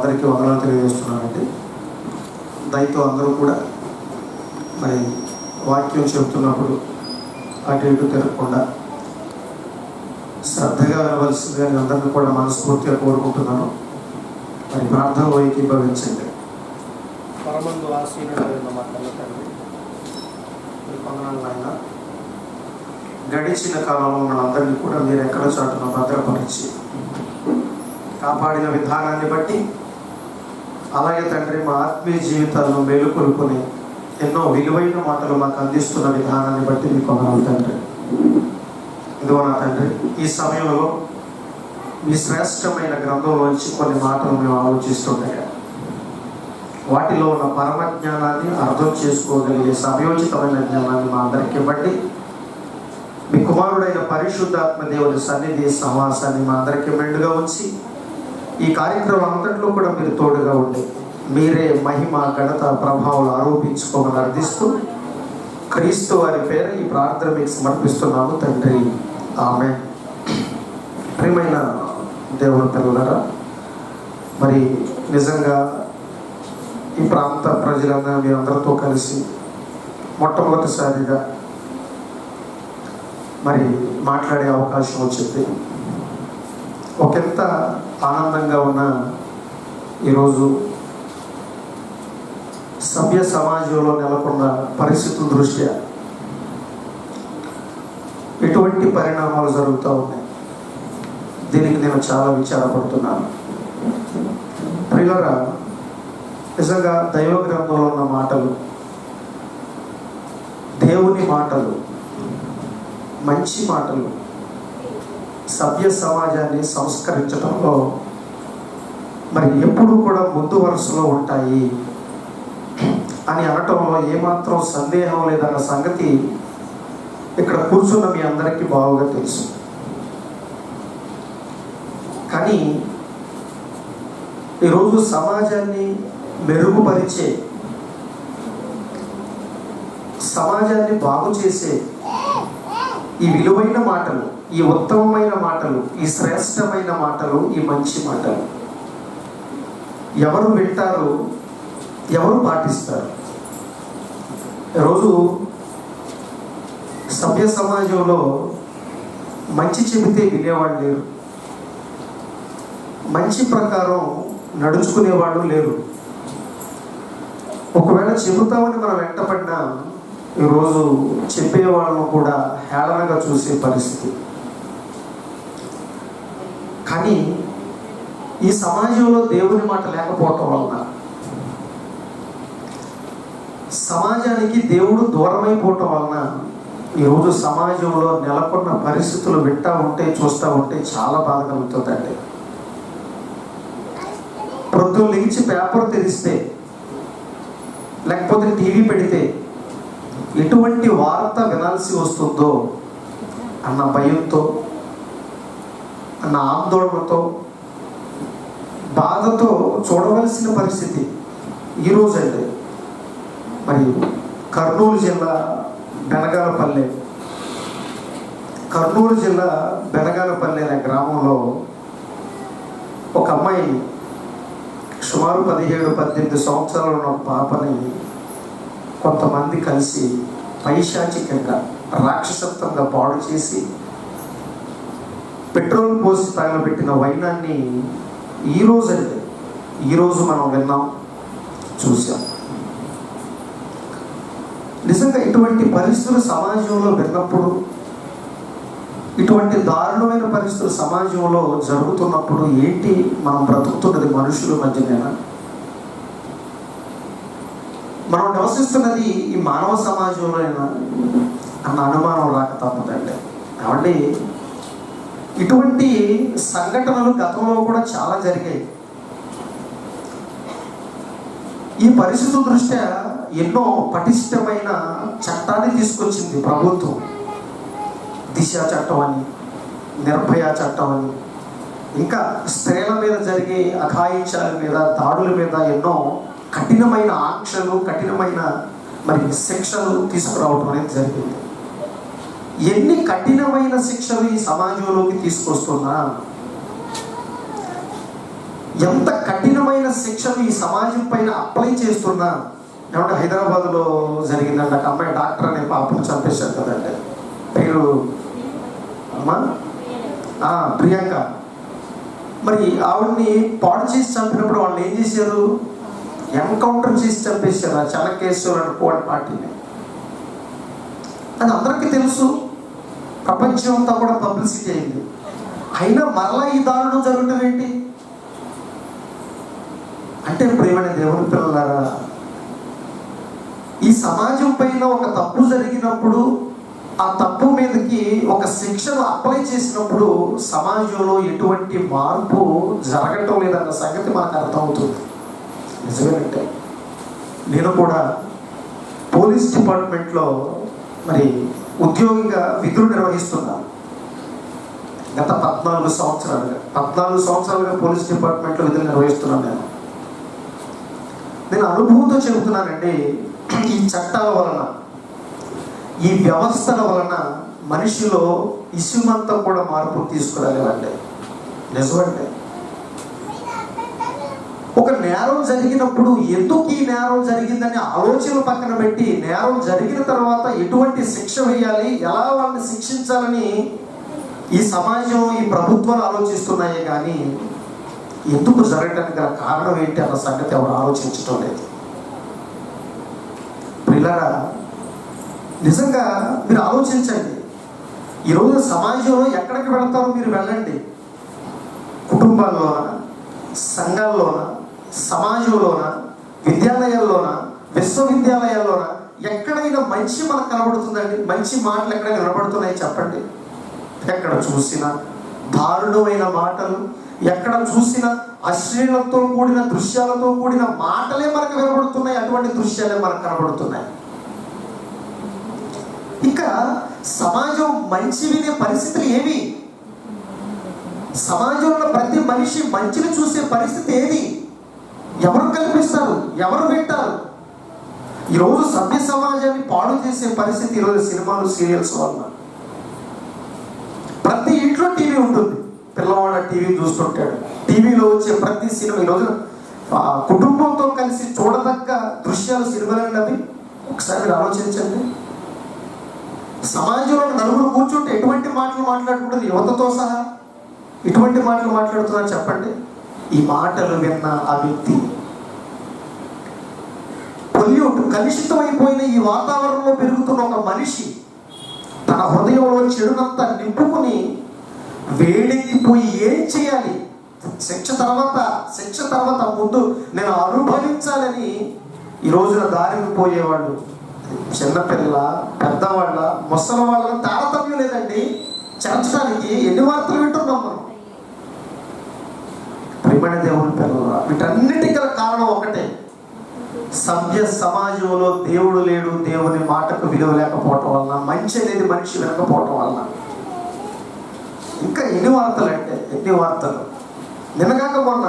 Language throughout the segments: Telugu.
అందరికీ వందనాలు తెలియజేస్తున్నానండి. దయతో అందరూ కూడా మరి వాక్యం చెబుతున్నప్పుడు అటు ఇటు తిరగకుండా శ్రద్ధగా వినవలసిందిగా నేను అందరినీ కూడా మనస్ఫూర్తిగా కోరుకుంటున్నాను. మరి ప్రార్థనలో ఏకీభవించండి. పరమందు ఆశీనుడైన మా తల్లి తండ్రి, వందనాలు నాయన. గడిచిన కాలంలో మనందరినీ కూడా మీరు ఎక్కడ చాటున భద్రపరిచి కాపాడిన విధానాన్ని బట్టి, అలాగే తండ్రి మా ఆత్మీయ జీవితాలను మేలుకొల్పుని ఎన్నో విలువైన మాటలు మాకు అందిస్తున్న విధానాన్ని బట్టి మీకు వందనాలు తండ్రి. ఇదిగో నా తండ్రి, ఈ సమయంలో మీ శ్రేష్టమైన గ్రంథంలోంచి కొన్ని మాటలు మేము ఆలోచిస్తుండగా వాటిలో ఉన్న పరమ జ్ఞానాన్ని అర్థం చేసుకోగలిగే సమయోచితమైన జ్ఞానాన్ని మా అందరికీ ఇవ్వండి. మీ కుమారుడైన పరిశుద్ధాత్మ దేవుని సన్నిధి సహవాసాన్ని మా అందరికీ మెండుగా ఉంచి ఈ కార్యక్రమం అంతట్లో కూడా మీరు తోడుగా ఉండి మీరే మహిమ ఘనత ప్రభావాలు ఆరోపించుకోమని అర్థిస్తూ క్రీస్తు వారి పేరు ఈ ప్రార్థన మీకు సమర్పిస్తున్నాము తండ్రి, ఆమేన్. ప్రియమైన దేవుని పిల్లలారా, మరి నిజంగా ఈ ప్రాంత ప్రజలందరూ మీ అందరితో కలిసి మొట్టమొదటిసారిగా మరి మాట్లాడే అవకాశం వచ్చింది. ఒకంత ఆనందంగా ఉన్న ఈరోజు సభ్య సమాజంలో నెలకొన్న పరిస్థితుల దృష్ట్యా ఎటువంటి పరిణామాలు జరుగుతూ ఉన్నాయి, దీనికి నేను చాలా విచారపడుతున్నాను. ప్రియులారా, నిజంగా దైవ గ్రంథంలో ఉన్న మాటలు, దేవుని మాటలు, మంచి మాటలు సభ్య సమాజాన్ని సంస్కరించడంలో మరి ఎప్పుడు కూడా ముందు వరుసలో ఉంటాయి అని అనటంలో ఏమాత్రం సందేహం లేదన్న సంగతి ఇక్కడ కూర్చున్న మీ అందరికీ బాగా తెలుసు. కానీ ఈరోజు సమాజాన్ని మెరుగుపరిచే, సమాజాన్ని బాగు చేసే ఈ విలువైన మాటలు, ఈ ఉత్తమమైన మాటలు, ఈ శ్రేష్టమైన మాటలు, ఈ మంచి మాటలు ఎవరు వింటారు, ఎవరు పాటిస్తారు? ఈరోజు సభ్య సమాజంలో మంచి చెబితే వినేవాళ్ళు లేరు, మంచి ప్రకారం నడుచుకునేవాళ్ళు లేరు. ఒకవేళ చెబుతామని మనం వెంటపడినా ఈరోజు చెప్పేవాళ్ళను కూడా హేళనగా చూసే పరిస్థితి. కానీ ఈ సమాజంలో దేవుని మాట లేకపోవటం వలన, సమాజానికి దేవుడు దూరమైపోవటం వలన ఈరోజు సమాజంలో నెలకొన్న పరిస్థితులు వింటా ఉంటే, చూస్తూ ఉంటే చాలా బాధ కలుగుతుందండి. ప్రొద్దున లేచి పేపర్ తెరిస్తే లేకపోతే టీవీ పెడితే ఎటువంటి వార్త వినాల్సి వస్తుందో అన్న భయంతో, అన్న ఆందోళనతో, బాధతో చూడవలసిన పరిస్థితి ఈరోజు అండి. మరి కర్నూలు జిల్లా బెనగానపల్లి అనే గ్రామంలో ఒక అమ్మాయి సుమారు 17-18 సంవత్సరాలు ఉన్న పాపని కొంతమంది కలిసి పైశాచికంగా, రాక్షసత్వంగా పాడు చేసి పెట్రోల్ పోసి తగలబెట్టిన వైనాన్ని ఈరోజు మనం విన్నాం, చూసాం. నిజంగా ఇటువంటి పరిస్థితులు సమాజంలో విన్నప్పుడు, ఇటువంటి దారుణమైన పరిస్థితులు సమాజంలో జరుగుతున్నప్పుడు ఏంటి మనం బ్రతుకుతున్నది మనుషుల మధ్యనేనా? మనం నివసిస్తున్నది ఈ మానవ సమాజంలోనైనా అన్న అనుమానం రాక తప్పదండి. కాబట్టి ఇటువంటి సంఘటనలు గతంలో కూడా చాలా జరిగాయి. ఈ పరిస్థితుల దృష్ట్యా ఎన్నో పటిష్టమైన చట్టాన్ని తీసుకొచ్చింది ప్రభుత్వం. దిశ చట్టం అని, నిర్భయ చట్టం అని, ఇంకా స్త్రీల మీద జరిగే అఘాయిత్యాల మీద, దాడుల మీద ఎన్నో కఠినమైన ఆంక్షలు, కఠినమైన మరి శిక్షలు తీసుకురావడం అనేది జరిగింది. ఎన్ని కఠినమైన శిక్షలు ఈ సమాజంలోకి తీసుకొస్తున్నా, ఎంత కఠినమైన శిక్షను ఈ సమాజం పైన అప్లై చేస్తున్నా. ఏమంటే హైదరాబాద్లో జరిగిందండి, ఒక అమ్మాయి డాక్టర్ అనే పాపను చంపేశారు కదండి. పేరు అమ్మా ప్రియాంక. మరి ఆవిడ్ని పాడు చేసి చంపినప్పుడు వాళ్ళు ఏం చేశారు? ఎన్కౌంటర్ చేసి చంపేశారు ఆ చెన్నకేశ్వర్ అని కోడి పార్టీని. అది అందరికీ తెలుసు, ప్రపంచం అంతా కూడా పబ్లిసిటీ అయింది. అయినా మరలా ఈ దారుణం జరగటం ఏంటి అంటే, ప్రియమైన దేవుని పిల్లలారా, ఈ సమాజం పైన ఒక తప్పు జరిగినప్పుడు ఆ తప్పు మీదకి ఒక శిక్షను అప్లై చేసినప్పుడు సమాజంలో ఎటువంటి మార్పు జరగటం లేదన్న సంగతి మనకు అర్థమవుతుంది. నిజమేనంటే నేను కూడా పోలీస్ డిపార్ట్మెంట్లో మరి ఉద్యోగిగా విధులు నిర్వహిస్తున్నాను. గత 14 సంవత్సరాలుగా పోలీస్ డిపార్ట్మెంట్లో విధులు నిర్వహిస్తున్నాను. నేను అనుభవంతో చెబుతున్నానండి, ఈ చట్టాల వలన, ఈ వ్యవస్థల వలన మనిషిలో ఇసుమంతా కూడా మార్పు తీసుకురాలేవండి. నిజమంటే ఒక నేరం జరిగినప్పుడు ఎందుకు ఈ నేరం జరిగిందని ఆలోచనలు పక్కన పెట్టి, నేరం జరిగిన తర్వాత ఎటువంటి శిక్ష వేయాలి, ఎలా వాళ్ళని శిక్షించాలని ఈ సమాజం, ఈ ప్రభుత్వాలు ఆలోచిస్తున్నాయే కానీ ఎందుకు జరగడానికి గల కారణం ఏంటి అన్న సంగతి ఎవరు ఆలోచించడం లేదు. పిల్లరా, నిజంగా మీరు ఆలోచించండి. ఈరోజు సమాజంలో ఎక్కడికి వెళతారో మీరు వెళ్ళండి. కుటుంబాల్లోన, సంఘాల్లోన, సమాజంలోన, విద్యాలయాల్లోన, విశ్వవిద్యాలయాల్లోన ఎక్కడైనా మంచి మనకు కనబడుతుందండి? మంచి మాటలు ఎక్కడైనా వినబడుతున్నాయి చెప్పండి. ఎక్కడ చూసినా దారుణమైన మాటలు, ఎక్కడ చూసినా అశ్లీలతో కూడిన దృశ్యాలతో కూడిన మాటలే మనకు వినబడుతున్నాయి. అటువంటి దృశ్యాలే మనకు కనబడుతున్నాయి. ఇంకా సమాజం మంచి వినే పరిస్థితులు ఏవి? సమాజంలో ప్రతి మనిషి మంచిని చూసే పరిస్థితి ఏది? ఎవరు కల్పిస్తారు? ఎవరు వింటారు? ఈరోజు సభ్య సమాజాన్ని పాడు చేసే పరిస్థితి ఈరోజు సినిమాలు, సీరియల్స్ వల్ల. ప్రతి ఇంట్లో టీవీ ఉంటుంది, పిల్లవాడు టీవీ చూస్తుంటాడు. టీవీలో వచ్చే ప్రతి సినిమా ఈరోజు కుటుంబంతో కలిసి చూడదగ్గ దృశ్యాలు సినిమాలండి అవి. ఒకసారి మీరు ఆలోచించండి. సమాజంలో నలుగురు కూర్చుంటే ఎటువంటి మాటలు మాట్లాడుకుంటుంది? యువతతో సహా ఎటువంటి మాటలు మాట్లాడుతున్నారు చెప్పండి. ఈ మాటలు విన్న ఆ వ్యక్తి కలుషితమైపోయిన ఈ వాతావరణంలో పెరుగుతున్న ఒక మనిషి తన హృదయంలో చెడునంతా నింపుకుని వేడెక్కిపోయి ఏం చేయాలి? శిక్ష తర్వాత ముందు నేను అనుభవించాలని ఈ రోజున దారికి పోయేవాళ్ళు, చిన్నపిల్ల, పెద్దవాళ్ళ, ముసలి వాళ్ళ తారతమ్యం లేదండి. చేర్చడానికి ఎన్ని వార్తలు వింటున్నాం మనం. ప్రియమైన దేవుని పిల్లల, వీటన్నిటి గల కారణం ఒకటే, సభ్య సమాజంలో దేవుడు లేడు, దేవుని మాటకు విలువ లేకపోవటం వలన, మంచి అనేది మనిషి వినకపోవటం వలన. ఇంకా ఎన్ని వార్తలు అంటే ఎన్ని వార్తలు. నిన్నగాక మొన్న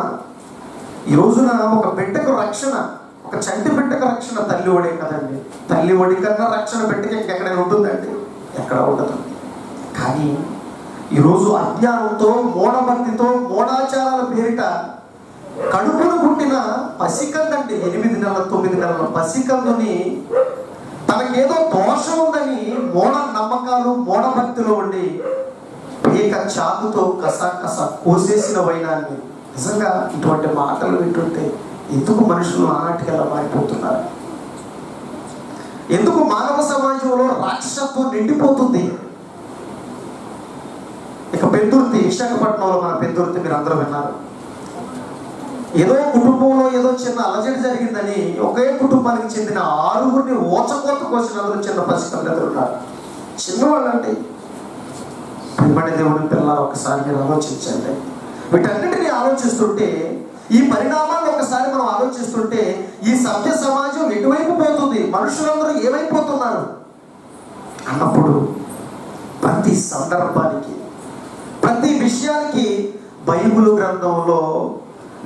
ఈ రోజున ఒక బిడ్డకు రక్షణ, ఒక చంటి బిడ్డకు రక్షణ తల్లి ఒడే కదండి. తల్లి ఒడి కన్నా రక్షణ బిడ్డకి ఇంకెక్కడైనా ఉంటుందండి? ఎక్కడ ఉండదు. కానీ ఈరోజు అజ్ఞానంతో, మూఢభక్తితో, మూఢాచారాల పేరిట కడుపును పుట్టిన పసికందండి, 8 నెలల 9 నెలల పసికందుని తనకేదో దోషం ఉందని మూఢ నమ్మకాలు, మూఢభక్తిలో ఉండి ఏక చాకుతో కస కోసేసిన వైనాన్ని. నిజంగా ఇటువంటి మాటలు వింటుంటే ఎందుకు మనుషులు ఆనాటికి ఎలా మారిపోతున్నారు? ఎందుకు మానవ సమాజంలో రాక్షసత్వం నిండిపోతుంది? ఇక పెందుర్తి, విశాఖపట్నంలో మన పెందుర్తి మీరు అందరూ విన్నారు. ఏదో కుటుంబంలో ఏదో చిన్న అలజడి జరిగిందని ఒకే కుటుంబానికి చెందిన 6గురిని ఓచకోత కోసిన అందరూ చిన్న పసికలు ఉన్నారు. చిన్నవాళ్ళంటే ప్రియమైన దేవుని పిల్లలు, ఒకసారి మీరు ఆలోచించండి. వీటన్నిటిని ఆలోచిస్తుంటే, ఈ పరిణామాన్ని ఒకసారి మనం ఆలోచిస్తుంటే ఈ సభ్య సమాజం ఎటువైపు పోతుంది, మనుషులందరూ ఏమైపోతున్నారు అన్నప్పుడు ప్రతి సందర్భానికి, ప్రతి విషయానికి బైబిల్ గ్రంథంలో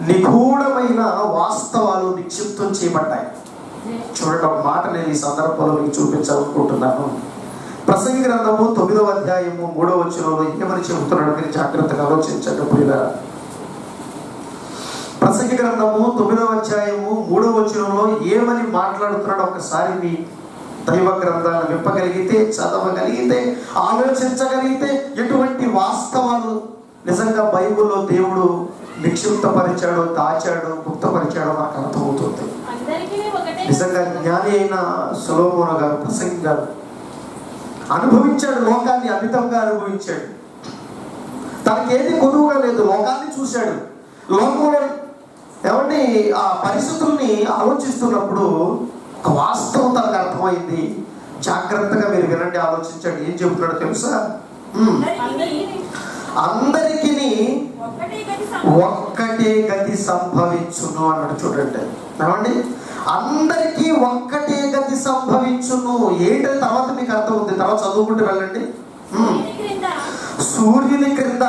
నిగూఢమైన వాస్తవాలు నిక్షిప్తం చేయబడ్డాయి. చూడండి, ఒక మాట నేను ఈ సందర్భంలో మీకు చూపించాలనుకుంటున్నాను. ప్రసంగి గ్రంథము 9వ అధ్యాయము 3వ వచనంలో ఏమని చెబుతున్నాడు మీరు జాగ్రత్తగా ఆలోచించండి. ప్రియులారా, ప్రసంగి గ్రంథము 9వ అధ్యాయము 3వ వచనంలో ఏమని మాట్లాడుతున్నాడు ఒకసారి మీ దైవ గ్రంథాలను విప్పగలిగితే, చదవగలిగితే, ఆలోచించగలిగితే ఎటువంటి వాస్తవాలు నిజంగా బైబిల్లో దేవుడు నిక్షిప్తపరిచాడో, దాచాడో, గుప్తపరిచాడో మనకు అర్థమవుతుంది. నిజంగా జ్ఞాని అయిన సొలొమోను గారు, ప్రసంగి గారు అనుభవించాడు, లోకాన్ని అమితంగా అనుభవించాడు. తనకేది కొదువుగా లేదు, లోకాన్ని చూశాడు. లోకంలో ఏమండి ఆ పరిస్థితుల్ని ఆలోచిస్తున్నప్పుడు ఒక వాస్తవం తనకు అర్థమైంది. జాగ్రత్తగా మీరు వినండి, ఆలోచించండి. ఏం చెబుతున్నాడో తెలుసా? అందరికీ ఒక్కటే గతి సంభవించును అన్నాడు. చూడండి ఏమండి, అందరికీ ఒక్కటే గతి సంభవించును. ఏంటో తర్వాత మీకు అర్థం ఉంది, తర్వాత చదువుకుంటూ వెళ్ళండి. సూర్యుని క్రింద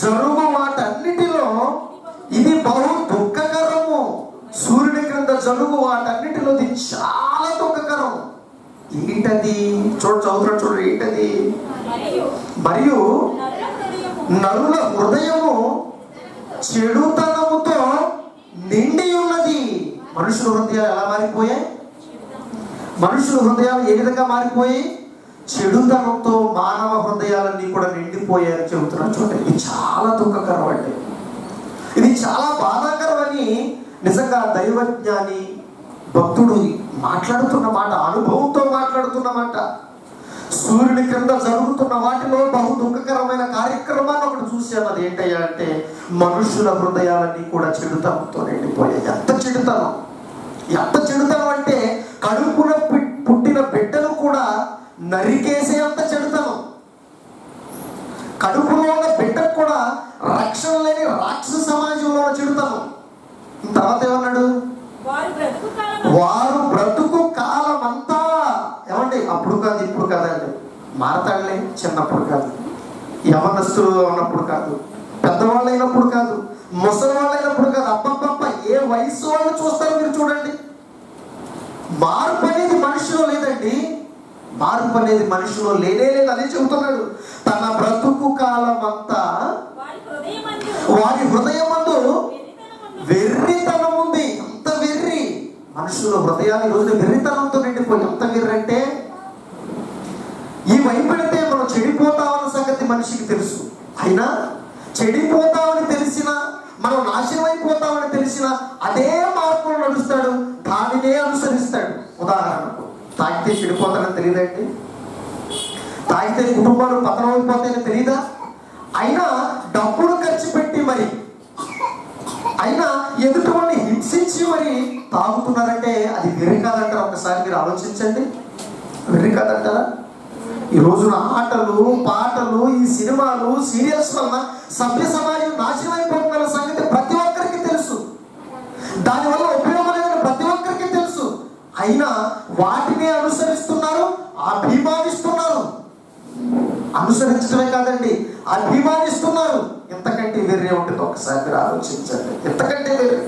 జరుగు వాటన్నిటిలో ఇది బహు దుఃఖకరము. సూర్యుని క్రింద జరుగు వాటన్నిటిలో ఇది చాలా దుఃఖకరం. ఏంటది? చదువుతున్నాడు చూడండి, ఏంటది? మరియు నరుల హృదయము చెడుతనముతో నిండి ఉన్నది. మనుషుల హృదయాలు ఎలా మారిపోయాయి? మనుషుల హృదయాలు ఏ విధంగా మారిపోయి? చెడుతనంతో మానవ హృదయాలన్నీ కూడా నిండిపోయాయని చెబుతున్నాను. చూడండి, ఇది చాలా దుఃఖకరం అండి. ఇది చాలా బాధాకరం అని నిజంగా దైవజ్ఞాని భక్తుడు మాట్లాడుతున్న మాట, అనుభవంతో మాట్లాడుతున్న మాట. సూర్యుని క్రింద జరుగుతున్న వాటిలో బహు దుఃఖకరమైన కార్యక్రమాన్ని ఒకటి చూశాను. అది ఏంటయ్యా అంటే, మనుషుల హృదయాలన్నీ కూడా చెడుతనంతో నిండిపోయాయి. ఎంత చెడుతనం, ఎంత చెడుతనం అంటే కడుపున పుట్టిన బిడ్డను కూడా నరికేసే అంత చెడుతనం. కడుపులో ఉన్న బిడ్డకు కూడా రక్షణ లేని రాక్షస సమాజంలో చెడుతనం. తర్వాత ఏమన్నాడు? వారు బ్రతుకు కాలం అంతా, ఏమండి అప్పుడు కాదు, ఇప్పుడు కాదండి, మారతాడులే, చిన్నప్పుడు కాదు, యవనస్తులు ఉన్నప్పుడు కాదు, పెద్దవాళ్ళు అయినప్పుడు కాదు, ముసలి వాళ్ళు అయినప్పుడు కాదు, అబ్బబ్బబ్బ ఏ వయసు వాళ్ళు చూస్తారో మీరు చూడండి. మార్పు అనేది మనిషిలో లేదండి, మార్పు అనేది మనిషిలో లేనే లేదు. అదే చెబుతున్నాడు. తన బ్రతుకు కాలం అంతా వారి హృదయమందు వెర్రితనం ఉంది. ఎంత వెర్రి! మనుషుల హృదయాలు ఈ రోజున వెర్రితనంతో నిండిపోయి. ఎంత వెర్రి అంటే, ఈ వైపెడితే మనం చెడిపోతామన్న సంగతి మనిషికి తెలుసు. అయినా చెడిపోతామని తెలిసినా, మనం నాశనం అయిపోతామని తెలిసినా అదే మార్పులు నడుస్తాడు, దానినే అనుసరిస్తాడు. ఉదాహరణకు, తాగితే చెడిపోతానని తెలియదండి, తాగితే కుటుంబాలు పతనం అయిపోతాయని తెలియదా? అయినా డబ్బులు ఖర్చు పెట్టి మరి, అయినా ఎదుటి వాడిని హింసించి మరి తాగుతున్నారంటే అది వెర్రి కాదంటారా? ఒకసారి మీరు ఆలోచించండి. వెర్రి కాదంటారా? ఈ రోజున ఆటలు, పాటలు, ఈ సినిమాలు, సీరియల్స్ వలన సభ్య సమాజం నాశనం అయిపోతున్న సంగతి ప్రతి ఒక్కరికి తెలుసు. దానివల్ల ఉపయోగం లేదని ప్రతి ఒక్కరికి తెలుసు. అయినా వాటిని అనుసరిస్తున్నారు, అభిమానిస్తున్నారు. అనుసరించడమే కాదండి, అభిమానిస్తున్నారు. ఎంతకంటే వెర్రి ఉంటుంది ఒకసారి మీరు ఆలోచించండి. ఎంతకంటే వెర్రి!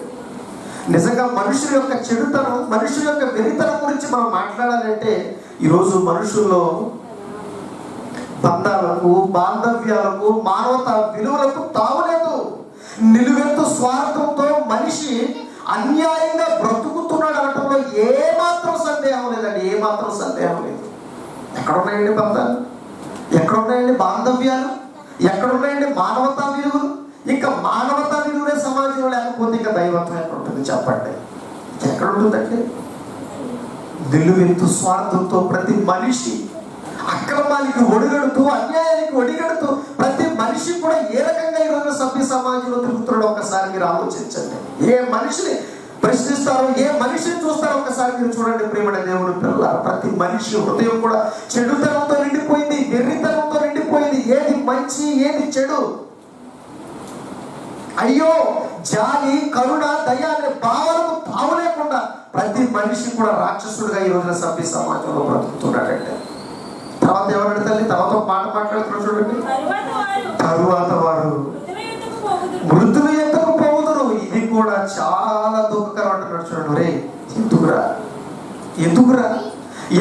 నిజంగా మనుషుల యొక్క చెడుతనం, మనుషుల యొక్క వెర్రితనం గురించి మనం మాట్లాడాలంటే, ఈరోజు మనుషుల్లో బంధాలకు, బాంధవ్యాలకు, మానవతా విలువలకు తావులేదు. నిలువెత్తు స్వార్థంతో మనిషి అన్యాయంగా బ్రతుకుతున్నాడు అనటంలో ఏమాత్రం సందేహం లేదండి, ఏమాత్రం సందేహం లేదు. ఎక్కడున్నాయండి బంధాలు? ఎక్కడున్నాయండి బాంధవ్యాలు? ఎక్కడున్నాయండి మానవతా విలువలు? ఇంకా మానవతా విలువలే సమాజంలో లేకపోతే ఇంకా దైవత్వం ఎక్కడ ఉంటుంది చెప్పండి? ఎక్కడ ఉంటుందండి? నిలువెత్తు స్వార్థంతో ప్రతి మనిషి అక్రమానికి ఒడిగడుతూ, అన్యాయానికి ఒడిగడుతూ ప్రతి మనిషి కూడా ఏ రకంగా ఈరోజు సభ్య సమాజంలో తిరుగుతున్నాడో ఒక్కసారి మీరు ఆలోచించండి. ఏ మనిషిని ప్రశ్నిస్తారో, ఏ మనిషిని చూస్తారో ఒక్కసారి మీరు చూడండి. ప్రియమైన దేవుని పిల్లలారా, ప్రతి మనిషి హృదయం కూడా చెడుతనంతో నిండిపోయింది, వెర్రితనంతో నిండిపోయింది. ఏది మంచి, ఏది చెడు, అయ్యో, జాలి, కరుణ, దయ అనే భావాలకు తావు లేకుండా ప్రతి మనిషి కూడా రాక్షసుడిగా ఈ రోజున సభ్య సమాజంలో బ్రతుకుతున్నాడంటే. తర్వాత ఎవరు తల్లి? తర్వాత మాట మాట్లాడుతున్నారు చూడండి. తరువాత వారు మృతుల యొద్దకు పోవుదురు. ఇది కూడా చాలా దుఃఖకరం అంటున్నాడు చూడండి. రే, ఎందుకురా, ఎందుకురా,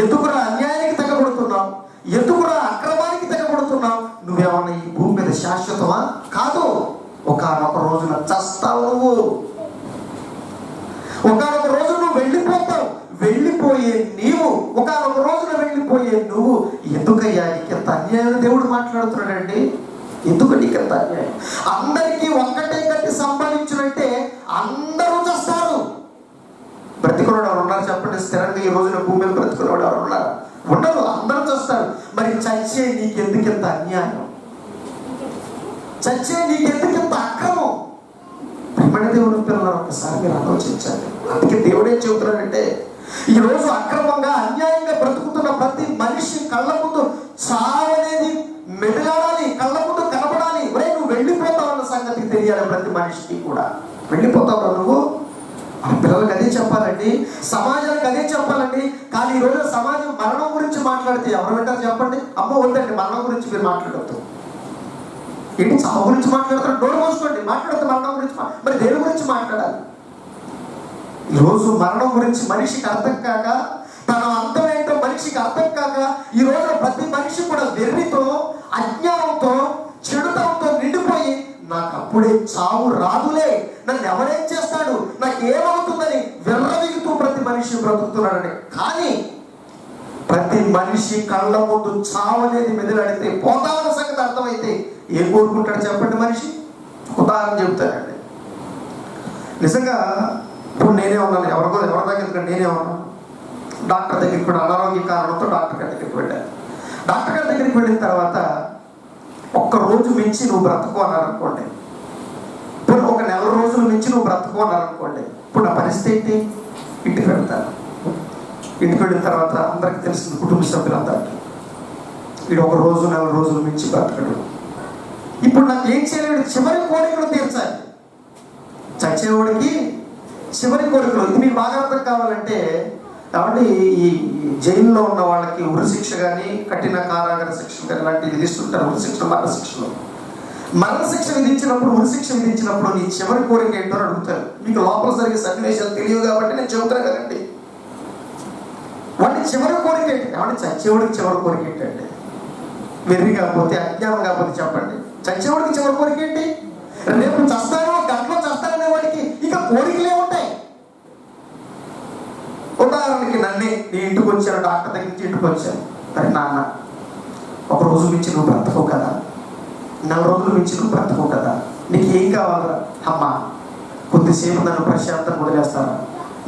ఎందుకురా అన్యాయానికి తెగబడుతున్నావు? ఎందుకురా అక్రమానికి తెగబడుతున్నావు? నువ్వేమన్నా ఈ భూమి మీద శాశ్వతమా? కాదు. ఒకానొక రోజున చస్తావు నువ్వు. ఒకానొక రోజు నువ్వు వెళ్ళిపోతావు. వెళ్ళిపోయే నీవు, ఒకానొక రోజున వెళ్ళిపోయే నువ్వు ఎందుకయ్యా నీకెంత అన్యాయం దేవుడు మాట్లాడుతున్నాడండి? ఎందుకు నీకెంత అన్యాయం? అందరికీ ఒక్కటే గట్టి సంపాదించినట్టే అందరూ చేస్తారు. బ్రతికున్నాడు ఎవరు ఉన్నారు చెప్పండి? స్థిరంగా ఈ రోజున భూమి మీద బ్రతికున్నాడు ఎవరు ఉన్నారు? ఉండరు, అందరూ చేస్తారు. మరి చచ్చే నీకెందుకెంత అన్యాయం? చచ్చే నీకెందుకెంత అక్రమం? ప్రేమణ దేవుని పిల్లలు ఒకసారి మీరు ఆలోచించాలి. అందుకే దేవుడు ఏం చెబుతున్నాడంటే, ఈరోజు అక్రమంగా అన్యాయంగా బ్రతుకుతున్న ప్రతి మనిషి కళ్ళ ముందు చావనేది మెదలాడాలి, కళ్ళ ముందు కనపడాలి. ఒరే నువ్వు వెళ్ళిపోతావు అన్న సంగతి తెలియాలి ప్రతి మనిషికి కూడా. వెళ్ళిపోతావు నువ్వు. ఆ పిల్లలకు అదే చెప్పాలండి, సమాజానికి అదే చెప్పాలండి. కానీ ఈరోజు సమాజం మరణం గురించి మాట్లాడితే ఎవరు వింటారు చెప్పండి? అమ్మ వద్దండి, మరణం గురించి మీరు మాట్లాడద్దు. ఏంటి చావు గురించి మాట్లాడతారు? డోర్ మోసుకోండి, మాట్లాడద్దు మరణం గురించి. మరి దేని గురించి మాట్లాడాలి? ఈరోజు మరణం గురించి మనిషికి అర్థం కాక, తన అంతం ఏంటో మనిషికి అర్థం కాక, ఈ రోజు ప్రతి మనిషి కూడా వెర్రితో, అజ్ఞానంతో, చెడుతనంతో నిండిపోయి నాకు అప్పుడే చావు రాదులే, నన్ను ఎవరేం చేస్తాడు, నాకు ఏమవుతుందని వెర్రవిగుతూ ప్రతి మనిషి బ్రతుకుతున్నాడని. కానీ ప్రతి మనిషి కళ్ళ ముందు చావు అనేది మెదలాడితే, పోతామన్న సంగతి అర్థమైతే ఏం కోరుకుంటాడు చెప్పండి మనిషి? ఉదాహరణ చెబుతానండి. నిజంగా ఇప్పుడు నేనే ఉన్నాను, ఎవరి దగ్గర నేనే ఉన్నాను. డాక్టర్ దగ్గరికి కూడా అనారోగ్య కారణంతో డాక్టర్ గారి దగ్గరికి వెళ్ళాను. డాక్టర్ గారి దగ్గరికి వెళ్ళిన తర్వాత ఒక్క రోజు మించి నువ్వు బ్రతుకు అన్నారనుకోండి, ఇప్పుడు ఒక నెల రోజుల మించి నువ్వు బ్రతుకు అన్నారనుకోండి, ఇప్పుడు నా పరిస్థితి ఏంటి? ఇంటికి వెళ్తాను. ఇంటికి వెళ్ళిన తర్వాత అందరికి తెలిసింది, కుటుంబ సభ్యులందరికీ, వీడు ఒక రోజు నెల రోజుల మించి బ్రతకడు. ఇప్పుడు నాకు ఏం చేయలేడు? చివరి కోరికలు తీర్చాలి. చచ్చేవాడికి చివరి కోరికలు. ఇది మీకు బాగా అర్థం కావాలంటే, కాబట్టి ఈ జైల్లో ఉన్న వాళ్ళకి ఉరిశిక్ష కానీ, కఠిన కారాగార శిక్ష కానీ ఇలాంటివి విధిస్తుంటారు. ఉరిశిక్ష, మరణశిక్షలు. మరణశిక్ష విధించినప్పుడు, ఉరిశిక్ష విధించినప్పుడు నీ చివరి కోరిక ఏంటో అడుగుతారు. మీకు లోపల జరిగే సన్నివేశాలు తెలియవు కాబట్టి నేను చెబుతాను కదండి. వాటి చివరి కోరిక ఏంటి? కాబట్టి చచ్చేవాడికి చివరి కోరిక ఏంటంటే, వెర్రి కాకపోతే, అజ్ఞానం కాకపోతే చెప్పండి, చచ్చేవాడికి చివరి కోరిక ఏంటి? రేపు చస్తాను, గంటలో చస్తాననే వాడికి ఇక కోరికలే ఉంటాయి. ఉదాహరణకి నన్నే, నీ ఇంటికి వచ్చాను, డాక్టర్ దగ్గర నుంచి ఇంటికి వచ్చాను. మరి నాన్న, ఒక రోజు మించి నువ్వు బ్రతకవు కదా, నెల రోజుల మించి నువ్వు బ్రతకవు కదా, నీకు ఏం కావాలరా? అమ్మా కొద్దిసేపు నన్ను ప్రశాంతంగా వదిలేస్తారా?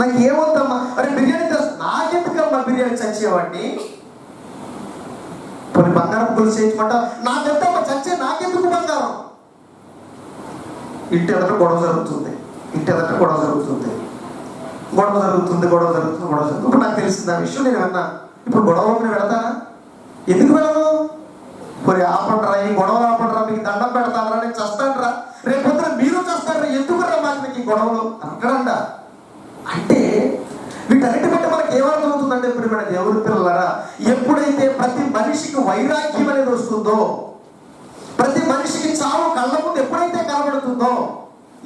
నాకు ఏమవుతామ్మా? అరే బిర్యానీ తెస్తా. నాకెందుకమ్మా బిర్యానీ? చచ్చేవాడిని కొన్ని బంగారం పులుసు చేయించమంట. నాకెంతమ్మా? చచ్చే నాకెందుకు బంగారం? ఇంటి ఎదుట గొడవ జరుగుతుంది, ఇంటి ఎదుట గొడవ జరుగుతుంది, గొడవ జరుగుతుంది. ఇప్పుడు నాకు తెలిసింది ఆ విషయం, నేను విన్నా. ఇప్పుడు గొడవలోకి నేను వెళతానా? ఎందుకు వెళ్ళను? మరి ఆపండ్రా, ఈ గొడవలు ఆపండ్రా, మీకు దండం పెడతానరా, నేను చస్తానరా, రేపు పొద్దున మీరు చస్తారా, ఎందుకురా మాకు మీకు ఈ గొడవలు అక్కడండా? అంటే వీటన్నిటి బట్టి మనకి ఏమర్థం అవుతుందంటే, ఇప్పుడు మన దేవుని పిల్లలరా, ఎప్పుడైతే ప్రతి మనిషికి వైరాగ్యం అనేది వస్తుందో, ప్రతి మనిషికి చావు కళ్ళ ముందు ఎప్పుడైతే కనబడుతుందో,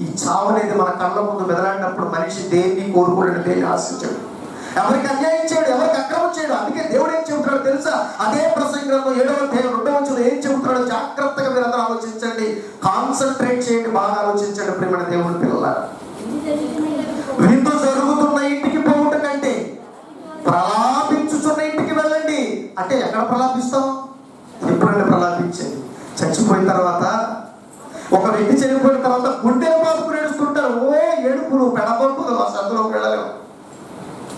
ఈ చావు అనేది మన కళ్ళ ముందు మెదలాడినప్పుడు మనిషి దేన్ని కోరుకోలేడు, దేన్ని ఆశించాడు, ఎవరికి అన్యాయం చేయడు, ఎవరికి అక్రమం చేయడు. అందుకే దేవుడు ఏం చెబుతున్నాడో తెలుసా? అదే ప్రసంగంలో 7వ అధ్యాయం 2వ వచనంలో ఏం చెబుతున్నాడో జాగ్రత్తగా మీరు అందరూ ఆలోచించండి, కాన్సన్ట్రేట్ చేయండి, బాగా ఆలోచించండి ప్రియమైన దేవుని పిల్లలారా. విందు జరుగుతున్న ఇంటికి పోవుట కంటే ప్రలాపించుచున్న ఇంటికి వెళ్ళండి. అంటే ఎక్కడ ప్రలాపిస్తాం? ఎప్పుడైనా ప్రలాపించేది. చచ్చిపోయిన తర్వాత, ఒక వ్యక్తి చనిపోయిన తర్వాత గుండెలు బాదుకుని ఏడుస్తుంటారు. ఓ ఏడుపులు పెడబొట్టులు, ఆ సందులోకి వెళ్ళలేము.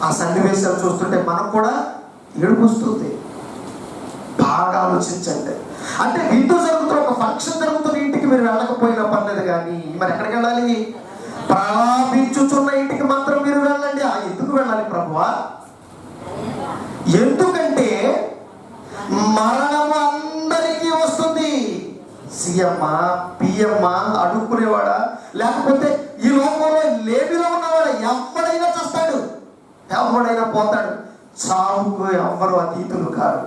ఆ సన్నివేశాలు చూస్తుంటే మనకు కూడా ఏడుపు వస్తుంది. బాగా ఆలోచించండి. అంటే విందు జరుగుతున్న, ఒక ఫంక్షన్ జరుగుతున్న ఇంటికి మీరు వెళ్ళకపోయినా పర్లేదు, కానీ మరి ఎక్కడికి వెళ్ళాలి? ప్రలాపించుచున్న ఇంటికి మాత్రం మీరు వెళ్ళండి. ఎందుకు వెళ్ళాలి ప్రభువా? ఎందుకంటే మరణము అందరికీ వస్తుంది. సీఎమ్మా, పిఎమ్మా, అడుక్కునేవాడా, లేకపోతే ఈ లోకంలో లేబిలో ఉన్నవాడు ఎవడైనా చస్తాడు, ఎవడైనా పోతాడు. చావుకు ఎవ్వరు అతీతులు కాదు.